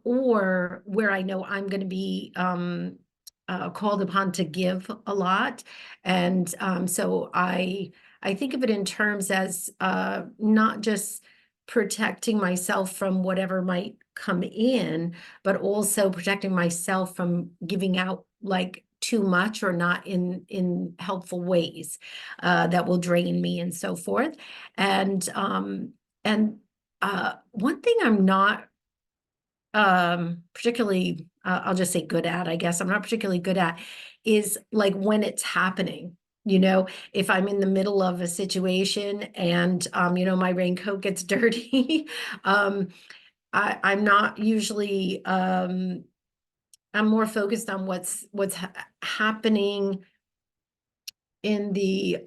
or where I know I'm going to be called upon to give a lot. And so I think of it in terms as not just protecting myself from whatever might come in, but also protecting myself from giving out like too much or not in helpful ways that will drain me and so forth. And one thing I'm not particularly, I'll just say good at, I guess I'm not particularly good at, is like when it's happening. You know, if I'm in the middle of a situation and, you know, my raincoat gets dirty, I'm not usually, I'm more focused on what's happening in the,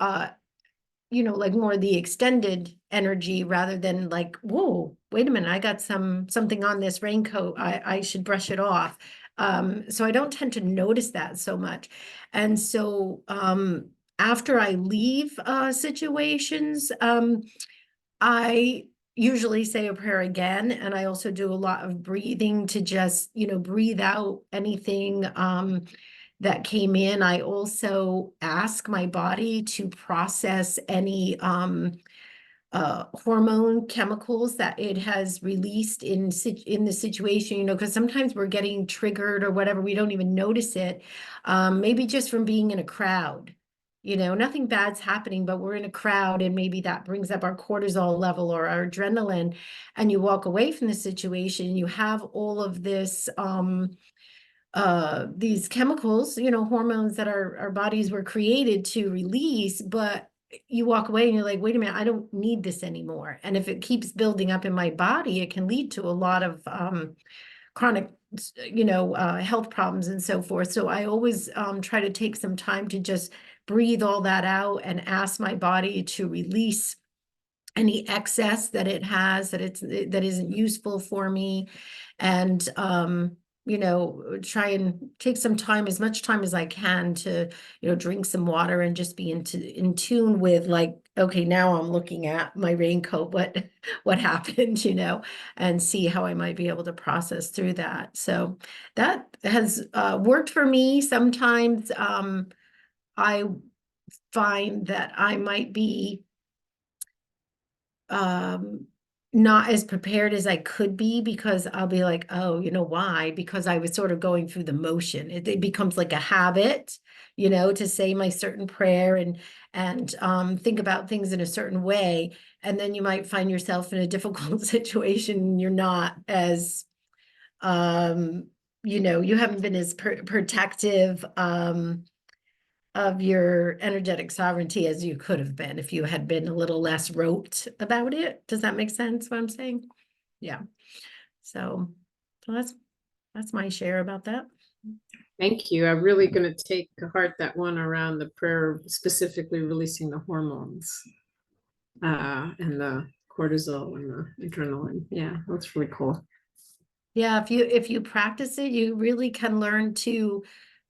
you know, like more the extended energy rather than like, whoa, wait a minute, I got something on this raincoat. I should brush it off. So I don't tend to notice that so much. And so after I leave situations, I usually say a prayer again, and I also do a lot of breathing to just, breathe out anything that came in. I also ask my body to process any hormone chemicals that it has released in the situation, because sometimes we're getting triggered or whatever, we don't even notice it. Maybe just from being in a crowd, nothing bad's happening, but we're in a crowd and maybe that brings up our cortisol level or our adrenaline, and you walk away from the situation, you have all of this these chemicals, hormones that our bodies were created to release, but you walk away and you're like, wait a minute, I don't need this anymore. And if it keeps building up in my body, it can lead to a lot of chronic, health problems and so forth. So I always try to take some time to just breathe all that out and ask my body to release any excess that it has that isn't useful for me. And try and take some time, as much time as I can, to drink some water and just be in tune with, like, okay, now I'm looking at my raincoat, what happened, and see how I might be able to process through that. So that has worked for me. Sometimes I find that I might be not as prepared as I could be, because I'll be like, oh, why? Because I was sort of going through the motion. It becomes like a habit, to say my certain prayer and think about things in a certain way. And then you might find yourself in a difficult situation and you're not as, you haven't been as protective, of your energetic sovereignty as you could have been if you had been a little less rote about it. Does that make sense, what I'm saying? Yeah. So that's my share about that. Thank you. I'm really going to take to heart that one around the prayer, specifically releasing the hormones and the cortisol and the adrenaline. Yeah, that's really cool. Yeah, if you practice it, you really can learn to,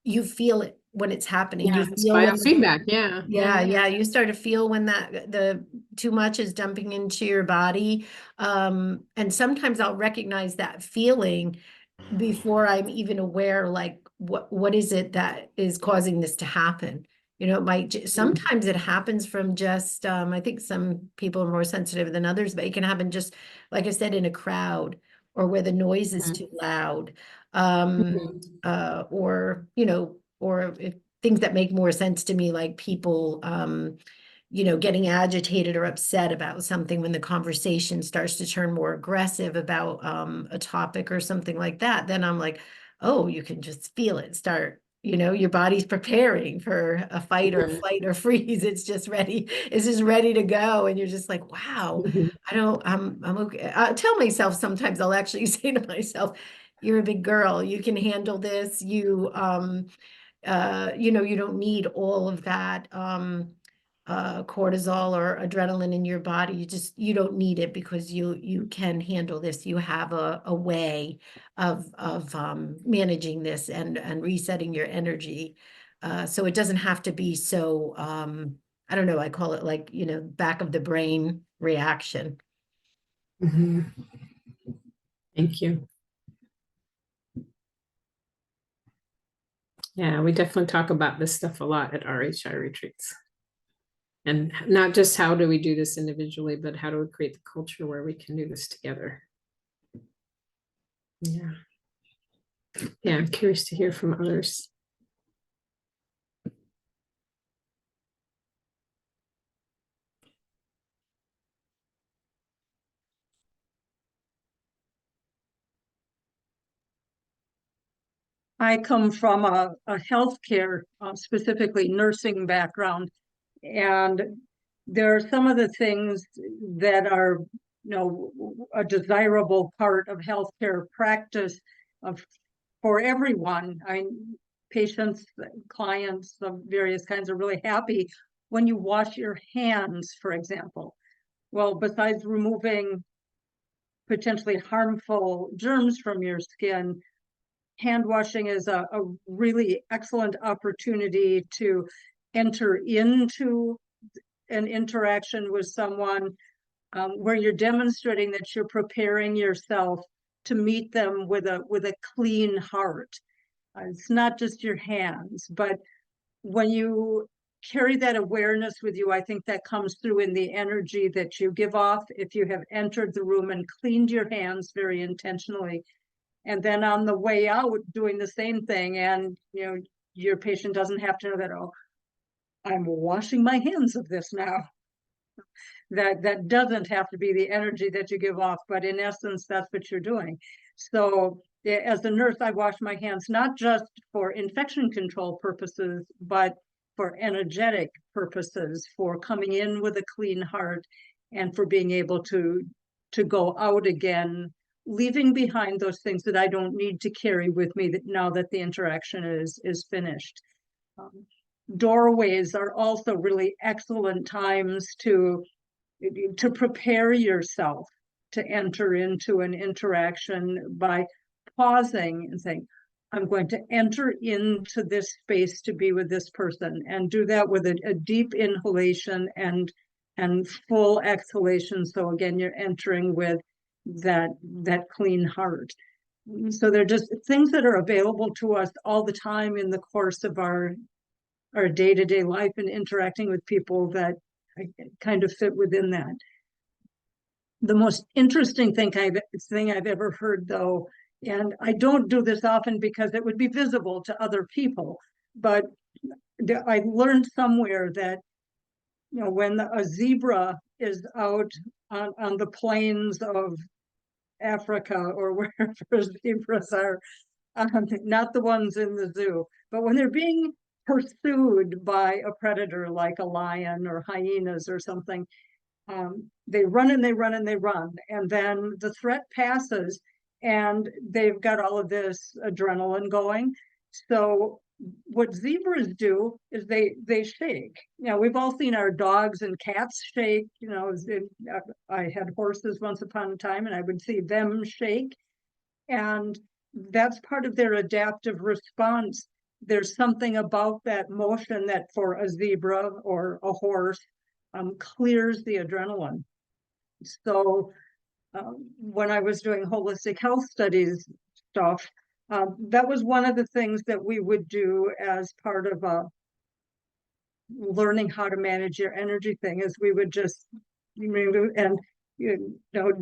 you feel it when it's happening. Yeah, You it's feel when biofeedback. Yeah. Yeah, you start to feel when the too much is dumping into your body. And sometimes I'll recognize that feeling before I'm even aware, like, what is it that is causing this to happen? It might sometimes it happens from just I think some people are more sensitive than others, but it can happen just, like I said, in a crowd, or where the noise is too loud, or or if things that make more sense to me, like people getting agitated or upset about something when the conversation starts to turn more aggressive about a topic or something like that, then I'm like, oh, you can just feel it start, your body's preparing for a fight or flight or freeze. It's just ready to go. And you're just like, wow, I'm okay. I tell myself sometimes, I'll actually say to myself, you're a big girl, you can handle this. You don't need all of that cortisol or adrenaline in your body. You don't need it, because you can handle this. You have a way of managing this and resetting your energy. So it doesn't have to be so I don't know, I call it like, back of the brain reaction. Thank you. Yeah, we definitely talk about this stuff a lot at RHI retreats. And not just how do we do this individually, but how do we create the culture where we can do this together? Yeah. Yeah, I'm curious to hear from others. I come from a healthcare, specifically nursing background, and there are some of the things that are, a desirable part of healthcare practice for everyone. Patients, clients of various kinds are really happy when you wash your hands, for example. Well, besides removing potentially harmful germs from your skin, hand washing is a really excellent opportunity to enter into an interaction with someone where you're demonstrating that you're preparing yourself to meet them with a clean heart. It's not just your hands, but when you carry that awareness with you, I think that comes through in the energy that you give off if you have entered the room and cleaned your hands very intentionally. And then on the way out, doing the same thing, and your patient doesn't have to know that, oh, I'm washing my hands of this now. That doesn't have to be the energy that you give off, but in essence, that's what you're doing. So as a nurse, I wash my hands, not just for infection control purposes, but for energetic purposes, for coming in with a clean heart and for being able to go out again, leaving behind those things that I don't need to carry with me that now that the interaction is finished. Doorways are also really excellent times to prepare yourself to enter into an interaction by pausing and saying, I'm going to enter into this space to be with this person, and do that with a deep inhalation and full exhalation. So again, you're entering with that clean heart. So they're just things that are available to us all the time in the course of our day-to-day life and interacting with people that kind of fit within that. The most interesting thing I've ever heard, though, and I don't do this often because it would be visible to other people, but I learned somewhere that when a zebra is out on the plains of Africa or wherever zebras are, not the ones in the zoo, but when they're being pursued by a predator like a lion or hyenas or something, they run and they run and they run, and then the threat passes and they've got all of this adrenaline going. So what zebras do is they shake. We've all seen our dogs and cats shake. I had horses once upon a time and I would see them shake, and that's part of their adaptive response. There's something about that motion that for a zebra or a horse clears the adrenaline. So when I was doing holistic health studies stuff, that was one of the things that we would do as part of learning how to manage your energy thing, is we would just and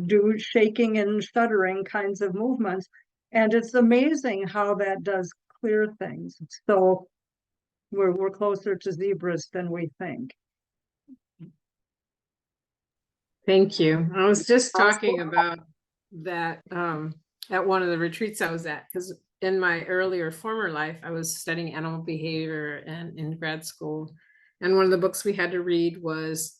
do shaking and shuddering kinds of movements. And it's amazing how that does clear things. So we're closer to zebras than we think. Thank you. I was just talking about that at one of the retreats I was at, because in my former life, I was studying animal behavior and in grad school. And one of the books we had to read was,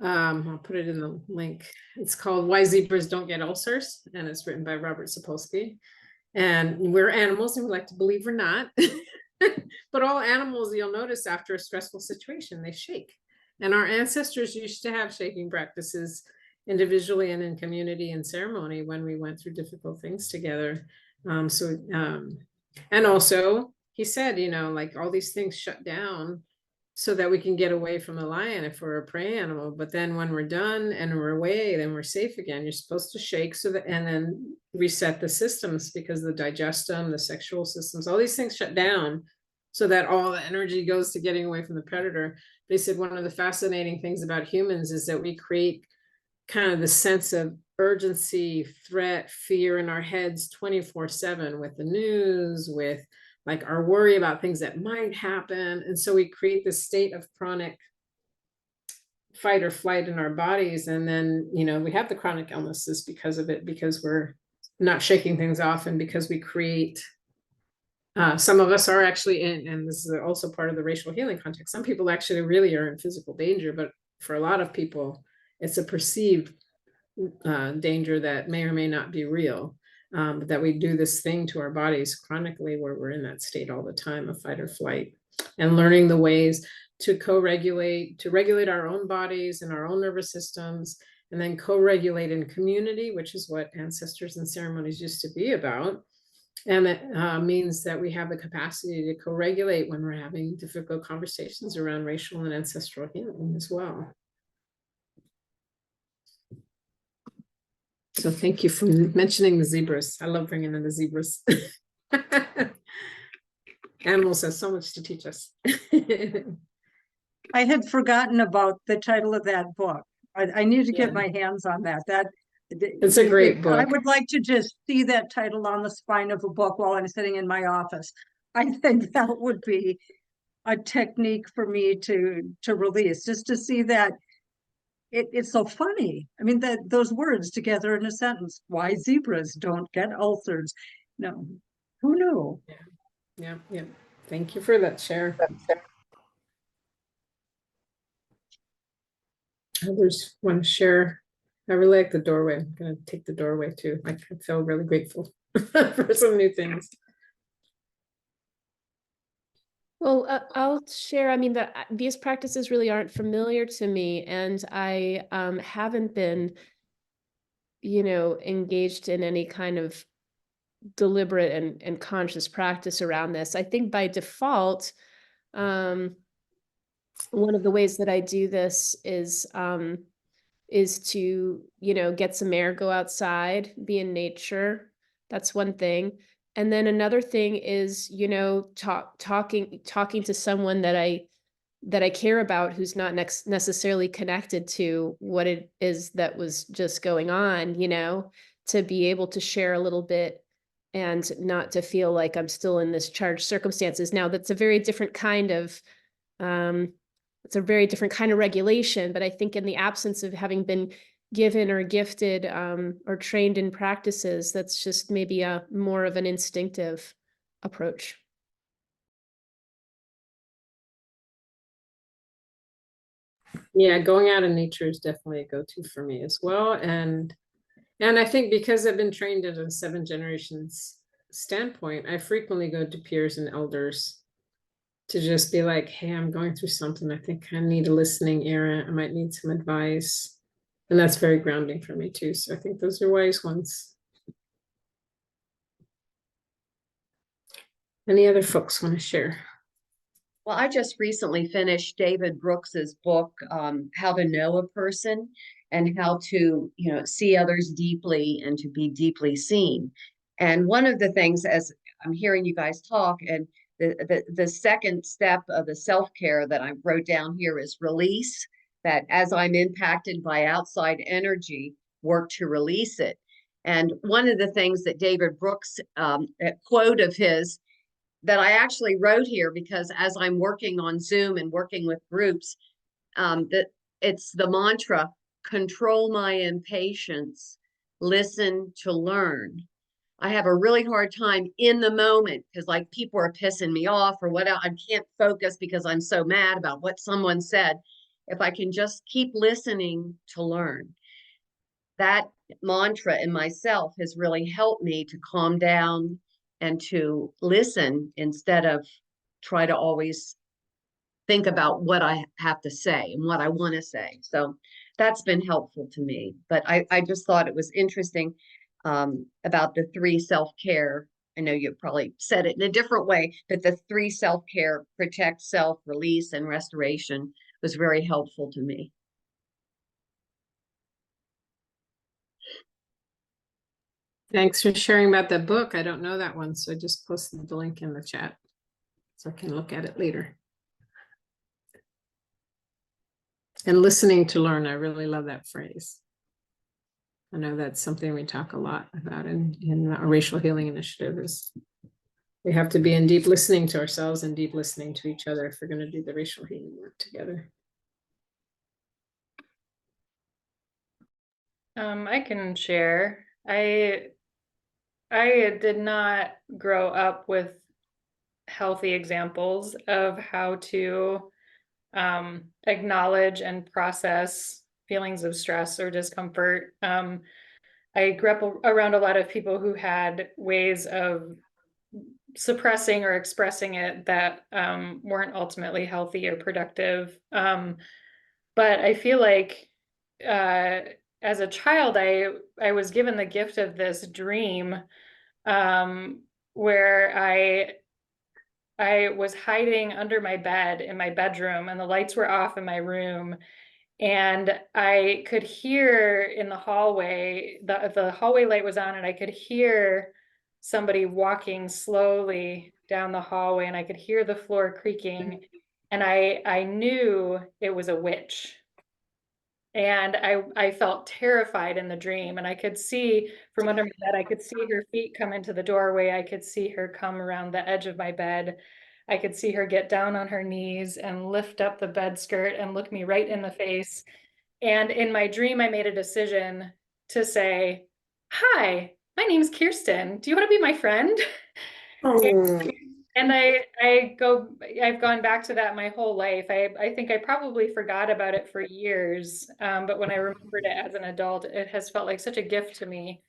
I'll put it in the link. It's called Why Zebras Don't Get Ulcers, and it's written by Robert Sapolsky. And we're animals, and we like to believe we're not. But all animals, you'll notice after a stressful situation, they shake. And our ancestors used to have shaking practices individually and in community and ceremony when we went through difficult things together. And also he said, like all these things shut down so that we can get away from the lion if we're a prey animal. But then when we're done and we're away, then we're safe again. You're supposed to shake and then reset the systems, because the digestion, the sexual systems, all these things shut down so that all the energy goes to getting away from the predator. They said one of the fascinating things about humans is that we create kind of the sense of urgency, threat, fear in our heads 24/7 with the news, with like our worry about things that might happen. And so we create this state of chronic fight or flight in our bodies. And then, we have the chronic illnesses because of it, because we're not shaking things off, and because we create some of us are actually and this is also part of the racial healing context, some people actually really are in physical danger, but for a lot of people, it's a perceived danger that may or may not be real, but that we do this thing to our bodies chronically where we're in that state all the time of fight or flight, and learning the ways to regulate our own bodies and our own nervous systems, and then co-regulate in community, which is what ancestors and ceremonies used to be about. And it means that we have the capacity to co-regulate when we're having difficult conversations around racial and ancestral healing as well. So thank you for mentioning the zebras. I love bringing in the zebras. Animals have so much to teach us. I had forgotten about the title of that book. I need to get Yeah. my hands on that. It's a great I book. would like to just see that title on the spine of a book while I'm sitting in my office. I think that would be a technique for me to release, just to see that it's so funny. I mean, that those words together in a sentence. Why zebras don't get ulcers? No, who knew? Yeah, yeah. Thank you for that share. Others want to share? I really like the doorway. I'm gonna take the doorway too. I feel really grateful for some new things. Well, I'll share. I mean, these practices really aren't familiar to me, and I haven't been, engaged in any kind of deliberate and conscious practice around this. I think by default, one of the ways that I do this is to, get some air, go outside, be in nature. That's one thing. And then another thing is, talking to someone that I care about, who's not necessarily connected to what it is that was just going on, to be able to share a little bit and not to feel like I'm still in this charged circumstances. Now, that's a very different kind of regulation, but I think in the absence of having been given or gifted or trained in practices, that's just maybe a more of an instinctive approach. Yeah, going out in nature is definitely a go-to for me as well. And I think because I've been trained at a 7 generations standpoint, I frequently go to peers and elders to just be like, hey, I'm going through something. I think I need a listening ear. I might need some advice. And that's very grounding for me too. So I think those are wise ones. Any other folks want to share? Well, I just recently finished David Brooks's book, How to Know a Person and How to, see others deeply and to be deeply seen. And one of the things, as I'm hearing you guys talk, and the second step of the self-care that I wrote down here is release, that as I'm impacted by outside energy, work to release it. And one of the things that David Brooks, a quote of his, that I actually wrote here, because as I'm working on Zoom and working with groups, that it's the mantra, control my impatience, listen to learn. I have a really hard time in the moment because like people are pissing me off or whatever. I can't focus because I'm so mad about what someone said. If I can just keep listening to learn. That mantra in myself has really helped me to calm down and to listen instead of try to always think about what I have to say and what I want to say. So that's been helpful to me. But I just thought it was interesting about the 3 self-care. I know you probably said it in a different way, but the 3 self-care, protect, self, release, and restoration was very helpful to me. Thanks for sharing about that book. I don't know that one, so I just posted the link in the chat so I can look at it later. And listening to learn, I really love that phrase. I know that's something we talk a lot about in our racial healing initiative is we have to be in deep listening to ourselves and deep listening to each other if we're going to do the racial healing work together. I can share. I did not grow up with healthy examples of how to acknowledge and process feelings of stress or discomfort. I grew up around a lot of people who had ways of suppressing or expressing it that weren't ultimately healthy or productive. But I feel like as a child, I was given the gift of this dream where I was hiding under my bed in my bedroom, and the lights were off in my room. And I could hear in the hallway, the hallway light was on, and I could hear somebody walking slowly down the hallway, and I could hear the floor creaking. And I knew it was a witch. And I felt terrified in the dream, and I could see from under my bed, I could see her feet come into the doorway. I could see her come around the edge of my bed. I could see her get down on her knees and lift up the bed skirt and look me right in the face. And in my dream, I made a decision to say, "Hi, my name's Kirsten. Do you want to be my friend?" And I've gone back to that my whole life. I think I probably forgot about it for years. But when I remembered it as an adult, it has felt like such a gift to me.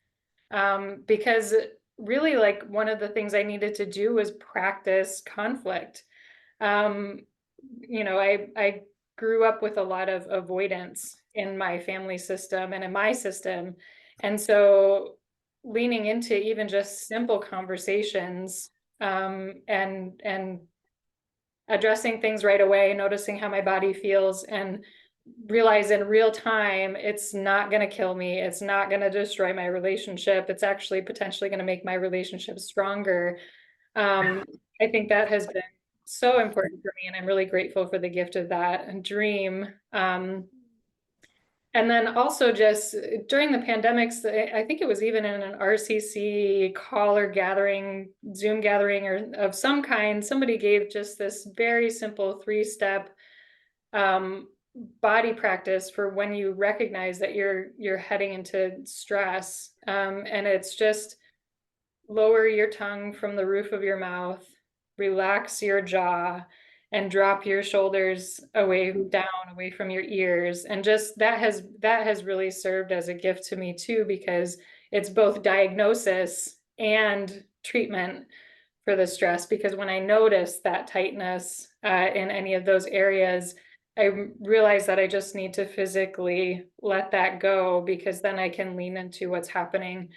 Because really, like, one of the things I needed to do was practice conflict. I grew up with a lot of avoidance in my family system and in my system. And so leaning into even just simple conversations, and addressing things right away, noticing how my body feels, and realize in real time it's not going to kill me, it's not going to destroy my relationship, it's actually potentially going to make my relationship stronger. I think that has been so important for me, and I'm really grateful for the gift of that dream. And then also just during the pandemics, I think it was even in an RCC call or gathering, Zoom gathering or of some kind, somebody gave just this very simple 3-step body practice for when you recognize that you're heading into stress. And it's just lower your tongue from the roof of your mouth, relax your jaw, and drop your shoulders away from your ears. And just that has really served as a gift to me too, because it's both diagnosis and treatment for the stress. Because when I notice that tightness in any of those areas, I realize that I just need to physically let that go, because then I can lean into what's happening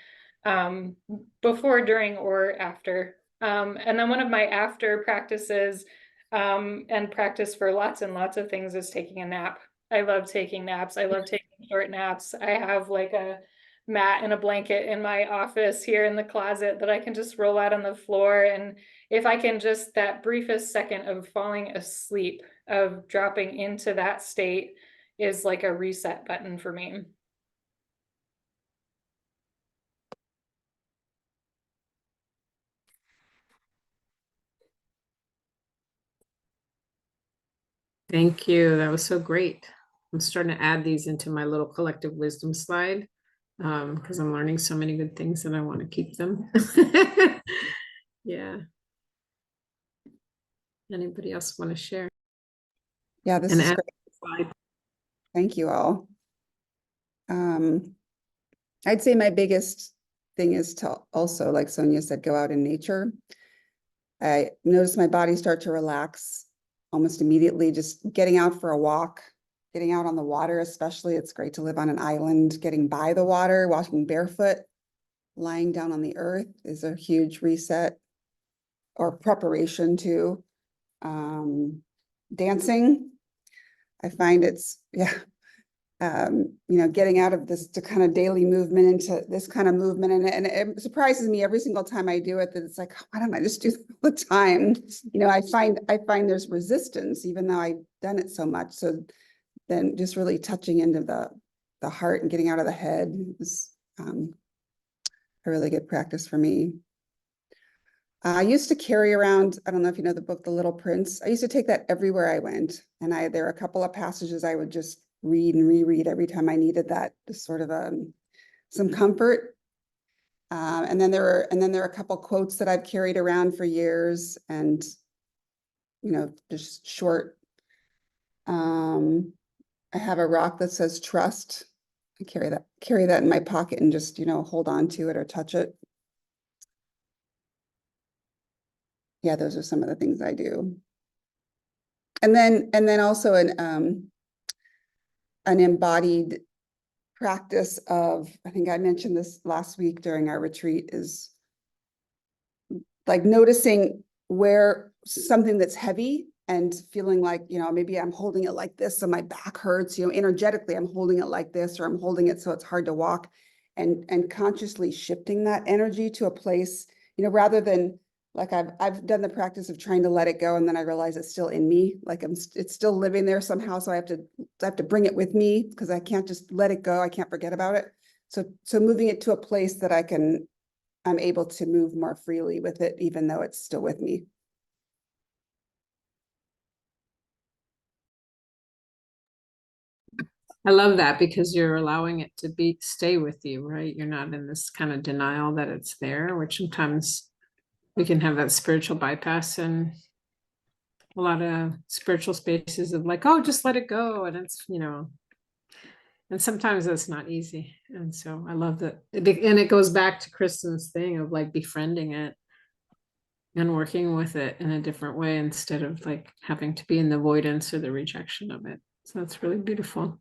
before, during, or after. And then one of my after practices, and practice for lots and lots of things, is taking a nap. I love taking naps. I love taking short naps. I have like a mat and a blanket in my office here in the closet that I can just roll out on the floor. And if I can just, that briefest second of falling asleep, of dropping into that state, is like a reset button for me. Thank you. That was so great. I'm starting to add these into my little collective wisdom slide, because I'm learning so many good things and I want to keep them. Yeah. Anybody else want to share? Yeah, this And is add great. slide. Thank you all. I'd say my biggest thing is to also, like Sonia said, go out in nature. I notice my body start to relax almost immediately, just getting out for a walk, getting out on the water, especially. It's great to live on an island. Getting by the water, walking barefoot, lying down on the earth is a huge reset or preparation too. Dancing, I find it's, yeah, getting out of this to kind of daily movement into this kind of movement. And it surprises me every single time I do it, that it's like, why don't I just do that all the time? I find there's resistance, even though I've done it so much. So then just really touching into the heart and getting out of the head is a really good practice for me. I used to carry around, I don't know if you know the book, The Little Prince. I used to take that everywhere I went. And there are a couple of passages I would just read and reread every time I needed that, just sort of some comfort. And then there are a couple quotes that I've carried around for years, and just short. I have a rock that says trust. I carry that in my pocket and just hold on to it or touch it. Yeah, those are some of the things I do. And then also an embodied practice of, I think I mentioned this last week during our retreat, is like noticing where something that's heavy and feeling like, maybe I'm holding it like this, so my back hurts, energetically, I'm holding it like this, or I'm holding it so it's hard to walk, and consciously shifting that energy to a place, rather than like I've done the practice of trying to let it go, and then I realize it's still in me, like it's still living there somehow. So I have to bring it with me, because I can't just let it go. I can't forget about it. So moving it to a place that I'm able to move more freely with it, even though it's still with me. I love that, because you're allowing it to stay with you, right? You're not in this kind of denial that it's there, which sometimes we can have that spiritual bypass and a lot of spiritual spaces of like, oh, just let it go. And it's, and sometimes that's not easy. And so I love that. And it goes back to Kristen's thing of like befriending it and working with it in a different way, instead of like having to be in the avoidance or the rejection of it. So that's really beautiful.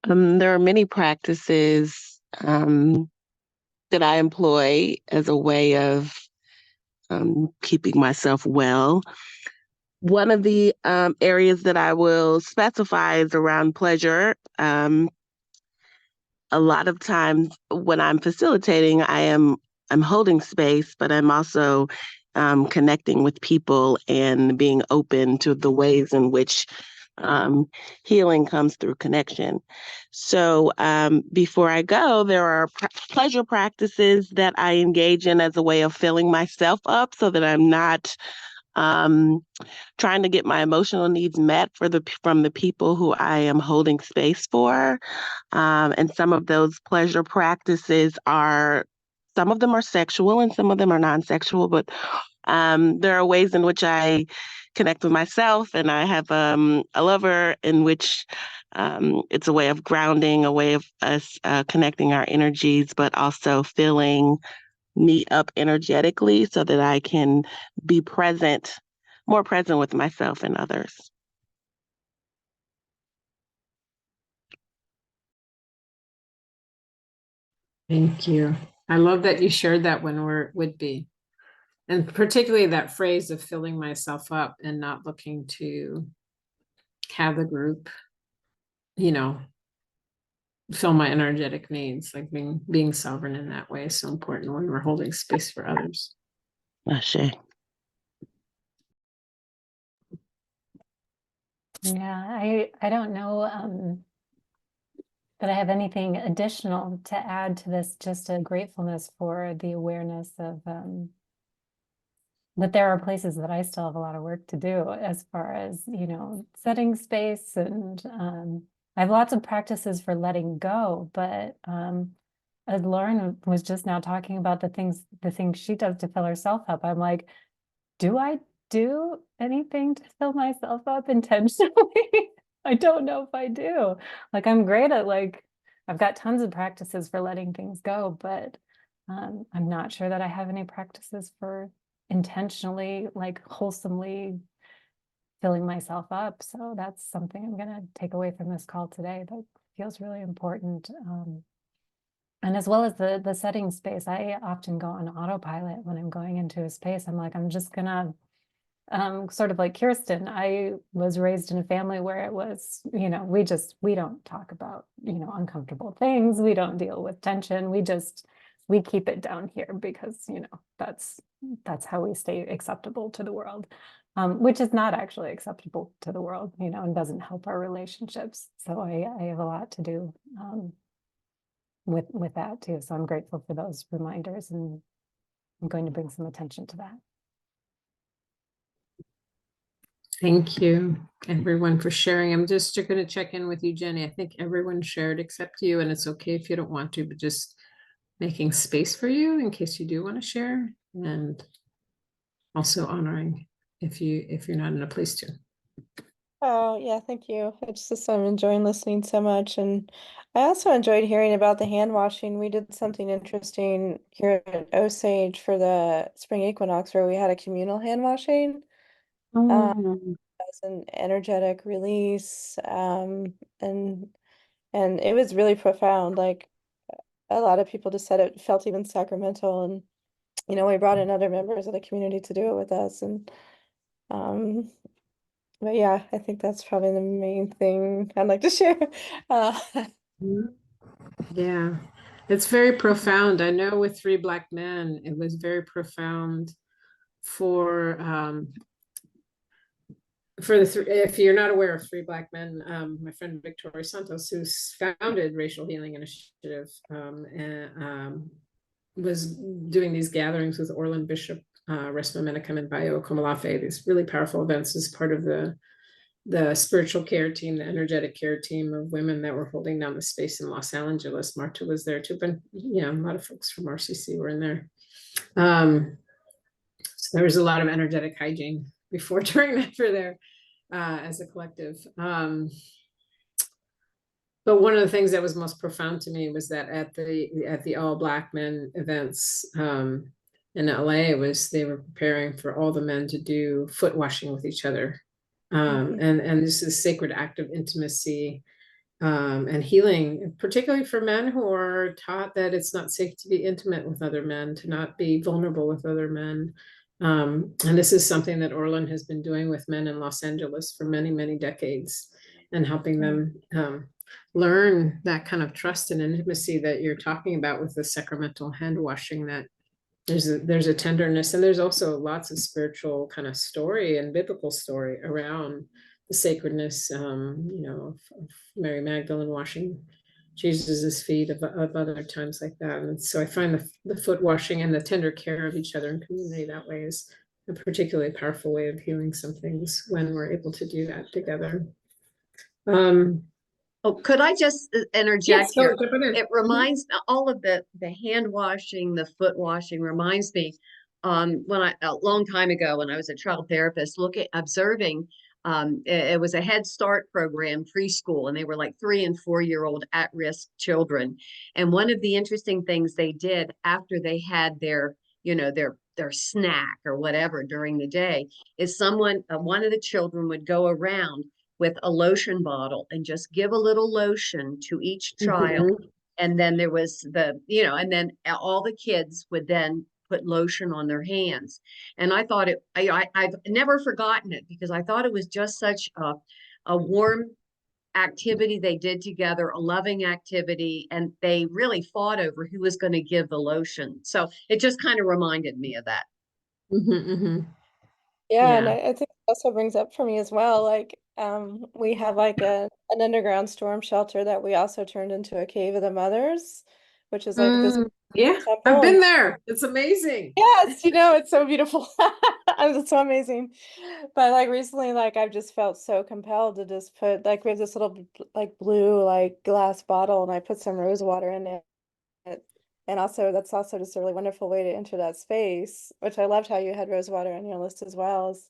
There are many practices that I employ as a way of keeping myself well. One of the areas that I will specify is around pleasure. A lot of times when I'm facilitating, I'm holding space, but I'm also connecting with people and being open to the ways in which healing comes through connection. So before I go, there are pleasure practices that I engage in as a way of filling myself up, so that I'm not trying to get my emotional needs met from the people who I am holding space for. And some of those pleasure practices some of them are sexual and some of them are non-sexual, but there are ways in which I connect with myself, and I have a lover in which it's a way of grounding, a way of us connecting our energies, but also filling me up energetically so that I can be more present with myself and others. Thank you. I love that you shared that when would be. And particularly that phrase of filling myself up and not looking to have the group, fill my energetic needs, like being sovereign in that way is so important when we're holding space for others. Ashe. Yeah, I don't know that I have anything additional to add to this, just a gratefulness for the awareness of that there are places that I still have a lot of work to do, as far as, setting space, and I have lots of practices for letting go, but as Lauren was just now talking about the things she does to fill herself up, I'm like, do I do anything to fill myself up intentionally? I don't know if I do. Like, I'm great at I've got tons of practices for letting things go, but I'm not sure that I have any practices for intentionally, wholesomely filling myself up. So that's something I'm gonna take away from this call today. That feels really important. And as well as the setting space, I often go on autopilot when I'm going into a space. I'm like, I'm just gonna sort of like Kirsten. I was raised in a family where it was, we don't talk about, uncomfortable things. We don't deal with tension. We keep it down here because, that's how we stay acceptable to the world, which is not actually acceptable to the world, and doesn't help our relationships. So I have a lot to do with that too. So I'm grateful for those reminders, and I'm going to bring some attention to that. Thank you, everyone, for sharing. I'm just going to check in with you, Jenny. I think everyone shared except you, and it's okay if you don't want to, but just making space for you in case you do want to share, and also honoring if you're not in a place to. Oh, yeah, thank you. It's just I'm enjoying listening so much. And I also enjoyed hearing about the hand washing. We did something interesting here at Osage for the spring equinox where we had a communal hand washing as an energetic release. And it was really profound. Like a lot of people just said it felt even sacramental, and we brought in other members of the community to do it with us, and but yeah, I think that's probably the main thing I'd like to share. Mhm. Yeah, it's very profound. I know with Three Black Men, it was very profound for if you're not aware of Three Black Men, my friend Victoria Santos, who's founded Racial Healing Initiative, and was doing these gatherings with Orland Bishop, Resma Menachem, and Bayo Komalafe, these really powerful events as part of the spiritual care team, the energetic care team of women that were holding down the space in Los Angeles. Marta was there too, but a lot of folks from RCC were in there. So there was a lot of energetic hygiene before, during, and after there, as a collective. But one of the things that was most profound to me was that at the All Black Men events in LA, they were preparing for all the men to do foot washing with each other. And this is a sacred act of intimacy and healing, particularly for men who are taught that it's not safe to be intimate with other men, to not be vulnerable with other men. And this is something that Orland has been doing with men in Los Angeles for many, many decades, and helping them learn that kind of trust and intimacy that you're talking about with the sacramental hand washing, that there's a tenderness, and there's also lots of spiritual kind of story and biblical story around the sacredness, of Mary Magdalene washing Jesus's feet, of other times like that. And so I find the foot washing and the tender care of each other in community that way is a particularly powerful way of healing some things when we're able to do that together. Oh, could I just interject here? It Mm-hmm. reminds all of the hand washing, the foot washing reminds me when a long time ago when I was a child therapist, observing it was a Head Start program, preschool, and they were like 3- and 4-year-old at-risk children. And one of the interesting things they did after they had their snack or whatever during the day is one of the children would go around with a lotion bottle and just give a little lotion to each child. Mm-hmm. And then there was and then all the kids would then put lotion on their hands. And I thought I've never forgotten it, because I thought it was just such a warm activity they did together, a loving activity, and they really fought over who was going to give the lotion. So it just kind of reminded me of that. Mm-hmm, mm-hmm. Yeah, and Yeah. I think it also brings up for me as well, like we have like an underground storm shelter that we also turned into a cave of the mothers, which is like this Yeah, temple. I've been And there. It's amazing. yes, it's so beautiful. It's so amazing. But like recently, like I've just felt so compelled to just put, like, we have this little like blue like glass bottle, and I put some rose water in it. And also that's also just a really wonderful way to enter that space, which I loved how you had rose water on your list as well, is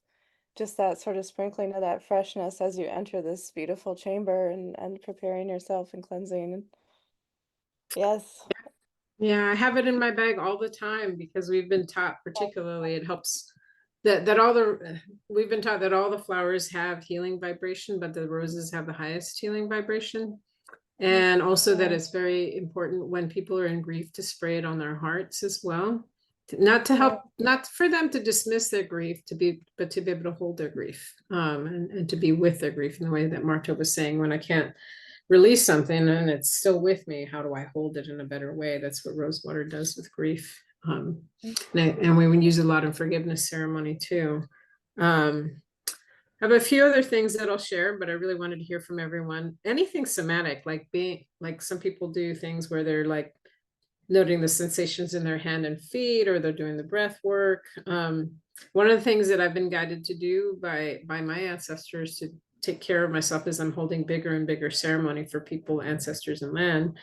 just that sort of sprinkling of that freshness as you enter this beautiful chamber, and preparing yourself and cleansing. Yes. Yeah, I have it in my bag all the time because we've been taught, particularly it helps we've been taught that all the flowers have healing vibration, but the roses have the highest healing vibration. And also that it's very important when people are in grief to spray it on their hearts as well. Not to help, not for them to dismiss their grief, but to be able to hold their grief, and to be with their grief in the way that Marta was saying, when I can't release something and it's still with me, how do I hold it in a better way? That's what rosewater does with grief. And we would use a lot of forgiveness ceremony too. I have a few other things that I'll share, but I really wanted to hear from everyone. Anything somatic, like some people do things where they're like noting the sensations in their hand and feet, or they're doing the breath work. One of the things that I've been guided to do by my ancestors to take care of myself as I'm holding bigger and bigger ceremony for people, ancestors, and land,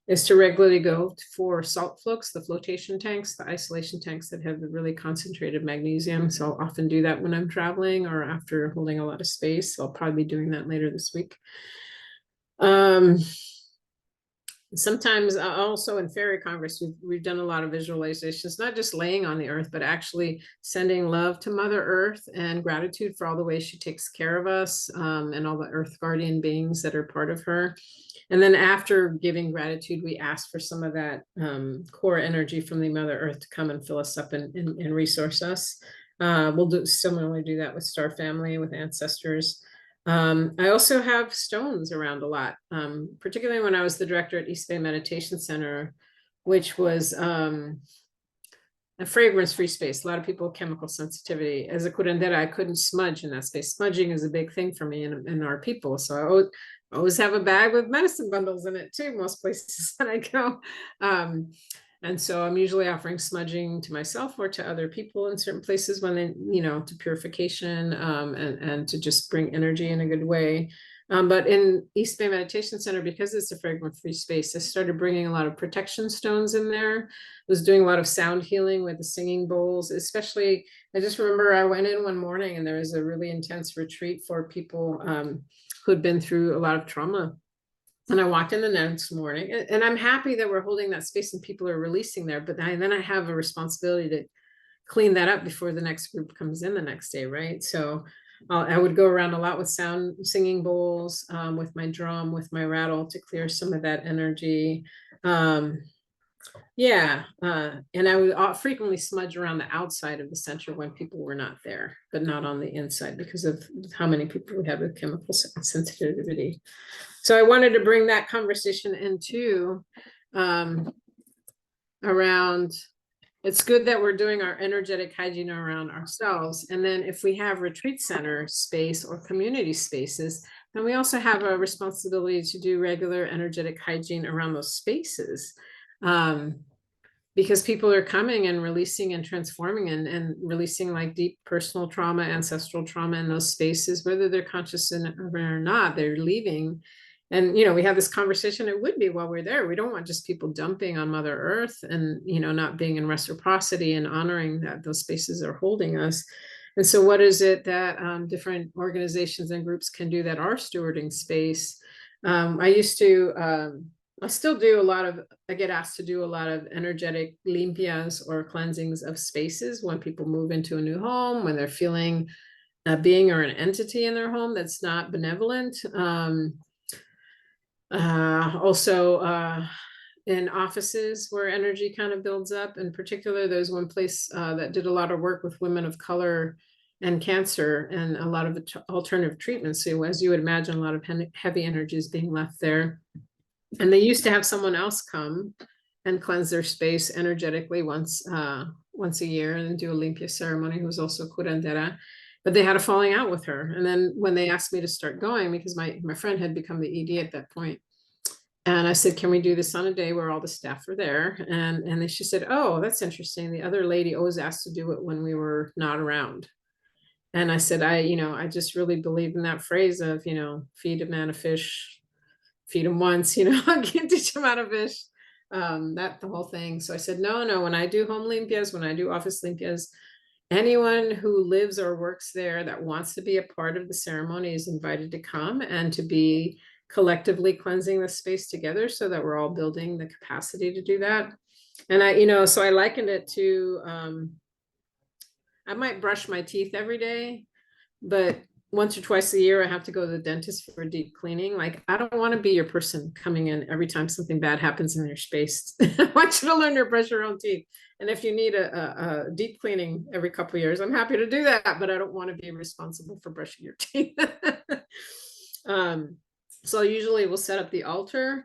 is to regularly go for salt floats, the flotation tanks, the isolation tanks that have the really concentrated magnesium. So I'll often do that when I'm traveling or after holding a lot of space. So I'll probably be doing that later this week. Sometimes also in Fairy Congress, we've done a lot of visualizations, not just laying on the earth, but actually sending love to Mother Earth and gratitude for all the ways she takes care of us, and all the earth guardian beings that are part of her. And then after giving gratitude, we ask for some of that core energy from the Mother Earth to come and fill us up and resource us. We'll similarly do that with Star Family, with ancestors. I also have stones around a lot, particularly when I was the director at East Bay Meditation Center, which was a fragrance-free space. A lot of people with chemical sensitivity. As a curandera, I couldn't smudge in that space. Smudging is a big thing for me and our people. So I always have a bag with medicine bundles in it too, most places that I go. And so I'm usually offering smudging to myself or to other people in certain places when they, to purification, and to just bring energy in a good way. But in East Bay Meditation Center, because it's a fragrance-free space, I started bringing a lot of protection stones in there. I was doing a lot of sound healing with the singing bowls, especially, I just remember I went in one morning and there was a really intense retreat for people who'd been through a lot of trauma. And I walked in the next morning, and I'm happy that we're holding that space and people are releasing there, but then I have a responsibility to clean that up before the next group comes in the next day, right? So I would go around a lot with singing bowls, with my drum, with my rattle to clear some of that energy. And I would frequently smudge around the outside of the center when people were not there, but not on the inside because of how many people we had with chemical sensitivity. So I wanted to bring that conversation into around, it's good that we're doing our energetic hygiene around ourselves. And then if we have retreat center space or community spaces, then we also have a responsibility to do regular energetic hygiene around those spaces. Because people are coming and releasing and transforming and releasing like deep personal trauma, ancestral trauma in those spaces, whether they're conscious of it or not, they're leaving. And, we have this conversation, it would be while we're there. We don't want just people dumping on Mother Earth and, not being in reciprocity and honoring that those spaces are holding us. And so what is it that different organizations and groups can do that are stewarding space? I still do I get asked to do a lot of energetic limpias or cleansings of spaces when people move into a new home, when they're feeling a being or an entity in their home that's not benevolent. Also in offices where energy kind of builds up. In particular, there's one place that did a lot of work with women of color and cancer and a lot of alternative treatments. So as you would imagine, a lot of heavy energy is being left there. And they used to have someone else come and cleanse their space energetically once a year and do a limpia ceremony, who was also curandera. But they had a falling out with her. And then when they asked me to start going, because my friend had become the ED at that point, and I said, can we do this on a day where all the staff are there? And then she said, oh, that's interesting. The other lady always asked to do it when we were not around. And I said, I just really believe in that phrase of, feed a man a fish, feed him once, I can't teach him how to fish. That the whole thing. So I said, no, when I do home limpias, when I do office limpias, anyone who lives or works there that wants to be a part of the ceremony is invited to come and to be collectively cleansing the space together so that we're all building the capacity to do that. And so I likened it to, I might brush my teeth every day, but once or twice a year, I have to go to the dentist for a deep cleaning. Like, I don't want to be your person coming in every time something bad happens in your space. I want you to learn to brush your own teeth. And if you need a deep cleaning every couple of years, I'm happy to do that, but I don't want to be responsible for brushing your teeth. So usually we'll set up the altar.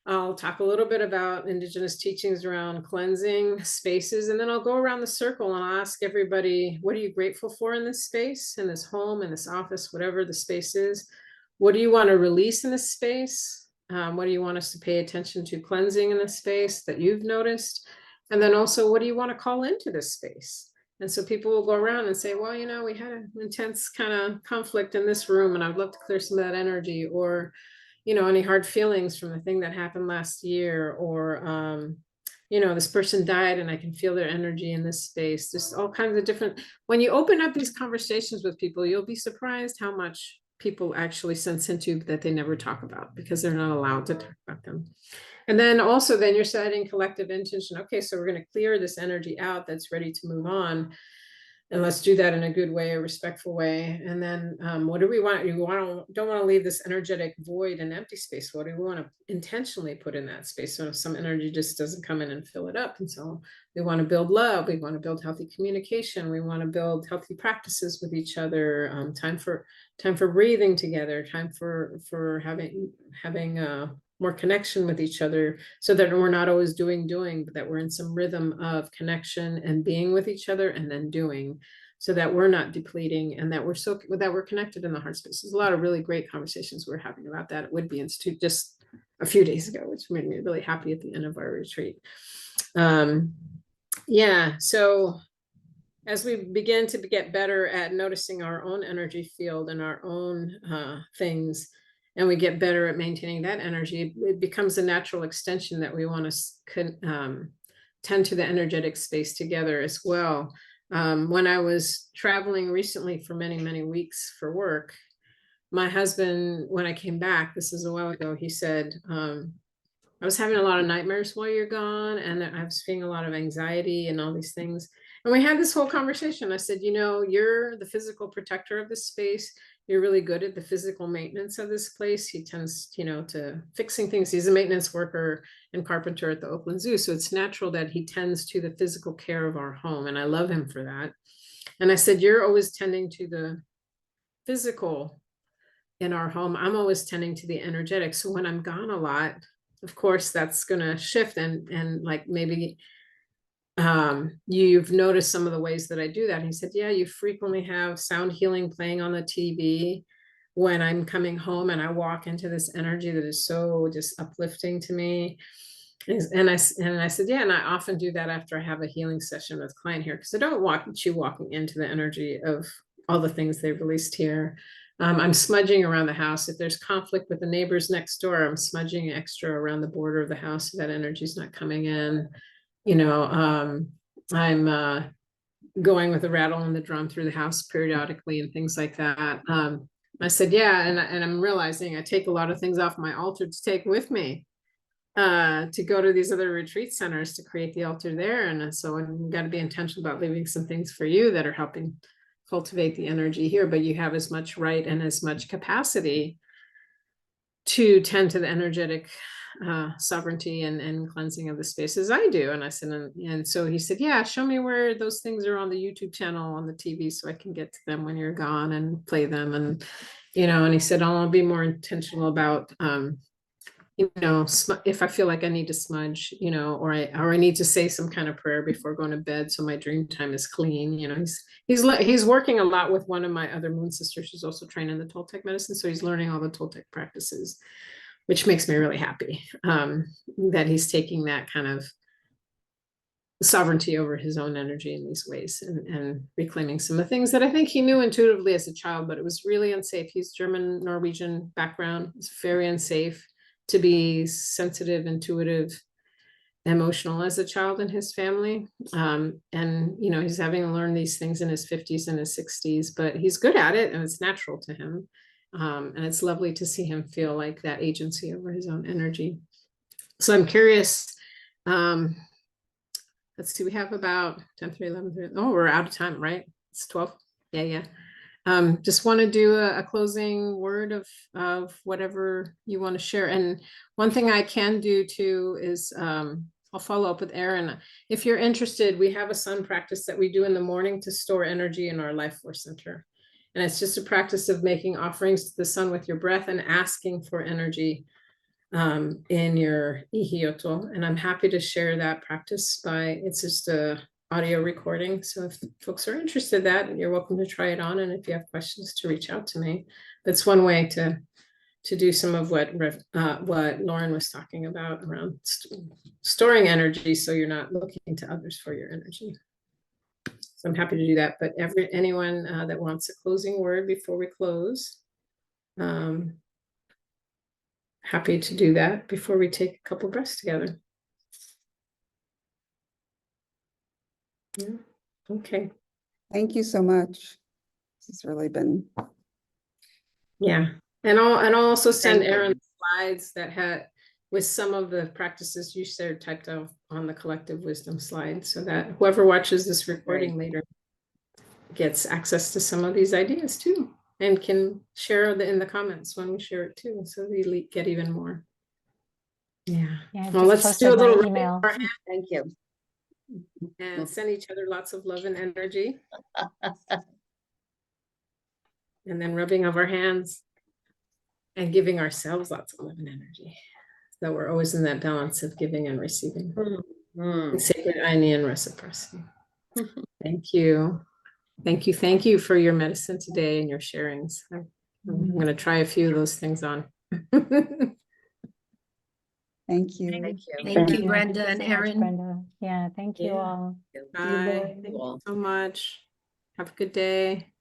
I'll talk a little bit about Indigenous teachings around cleansing spaces, and then I'll go around the circle and I'll ask everybody, what are you grateful for in this space, in this home, in this office, whatever the space is? What do you want to release in this space? What do you want us to pay attention to cleansing in this space that you've noticed? And then also, what do you want to call into this space? And so people will go around and say, well, we had an intense kind of conflict in this room and I'd love to clear some of that energy, or, any hard feelings from the thing that happened last year, or, this person died and I can feel their energy in this space. Just all kinds of different, when you open up these conversations with people, you'll be surprised how much people actually sense into that they never talk about because they're not allowed to talk about them. And then also then you're setting collective intention. Okay, so we're going to clear this energy out that's ready to move on. And let's do that in a good way, a respectful way. And then what do we want? Don't want to leave this energetic void and empty space. What do we want to intentionally put in that space? So if some energy just doesn't come in and fill it up. And so we want to build love. We want to build healthy communication. We want to build healthy practices with each other. Time for breathing together. Time for having more connection with each other, so that we're not always doing, but that we're in some rhythm of connection and being with each other and then doing, so that we're not depleting and that we're connected in the heart space. There's a lot of really great conversations we're having about that at Whitby Institute just a few days ago, which made me really happy at the end of our retreat. Yeah, so as we begin to get better at noticing our own energy field and our own things, and we get better at maintaining that energy, it becomes a natural extension that we want to tend to the energetic space together as well. When I was traveling recently for many, many weeks for work, my husband, when I came back, this is a while ago, he said, I was having a lot of nightmares while you're gone, and I was feeling a lot of anxiety and all these things. And we had this whole conversation. I said, you're the physical protector of this space. You're really good at the physical maintenance of this place. He tends, to fixing things. He's a maintenance worker and carpenter at the Oakland Zoo. So it's natural that he tends to the physical care of our home. And I love him for that. And I said, you're always tending to the physical in our home. I'm always tending to the energetic. So when I'm gone a lot, of course, that's going to shift. And like maybe you've noticed some of the ways that I do that. And he said, yeah, you frequently have sound healing playing on the TV when I'm coming home, and I walk into this energy that is so just uplifting to me. And I said, yeah, and I often do that after I have a healing session with a client here, because I don't want you walking into the energy of all the things they've released here. I'm smudging around the house. If there's conflict with the neighbors next door, I'm smudging extra around the border of the house so that energy is not coming in. I'm going with a rattle and the drum through the house periodically and things like that. I said, yeah, and I'm realizing I take a lot of things off my altar to take with me to go to these other retreat centers to create the altar there. And so I've got to be intentional about leaving some things for you that are helping cultivate the energy here, but you have as much right and as much capacity to tend to the energetic sovereignty and cleansing of the space as I do. And I said, and so he said, yeah, show me where those things are on the YouTube channel, on the TV, so I can get to them when you're gone and play them. And, and he said, I'll be more intentional about, if I feel like I need to smudge, or I need to say some kind of prayer before going to bed, so my dream time is clean. He's working a lot with one of my other moon sisters. She's also trained in the Toltec medicine, so he's learning all the Toltec practices, which makes me really happy that he's taking that kind of sovereignty over his own energy in these ways and reclaiming some of the things that I think he knew intuitively as a child, but it was really unsafe. He's German, Norwegian background. It's very unsafe to be sensitive, intuitive, emotional as a child in his family. And, he's having to learn these things in his 50s and his 60s, but he's good at it and it's natural to him. And it's lovely to see him feel like that agency over his own energy. So I'm curious. Let's see, we have about 10, 3, 11, 3. Oh, we're out of time, right? It's 12. Yeah. Just want to do a closing word of whatever you want to share. And one thing I can do too is I'll follow up with Erin. If you're interested, we have a sun practice that we do in the morning to store energy in our life force center. And it's just a practice of making offerings to the sun with your breath and asking for energy in your ihioto. And I'm happy to share that practice it's just a audio recording. So if folks are interested in that, you're welcome to try it on. And if you have questions, to reach out to me. That's one way to do some of what Lauren was talking about around storing energy, so you're not looking to others for your energy. So I'm happy to do that. But anyone that wants a closing word before we close, happy to do that before we take a couple breaths together. Yeah. Okay. Thank you so much. This has really been. Yeah. And I'll also send Thank you. Erin slides that with some of the practices you shared typed out on the collective wisdom slide, so that whoever watches this recording later gets access to some of these ideas too, and can share in the comments when we share it too, so we get even more. Yeah. Yeah, Well, just let's do a posted my little email. Thank you. and send each other lots of love and energy. And then rubbing of our hands and giving ourselves lots of love and energy. So we're always in that balance of giving and receiving. And sacred irony and reciprocity. Thank you. Thank you. Thank you for your medicine today and your sharings. I'm going to try a few of those things on. Thank you. Thank you. Thank you, Yeah, Brenda thank and you so much, Erin. Brenda. Yeah, thank you Yeah. all. Bye. Thank you all. So much. Have a good day.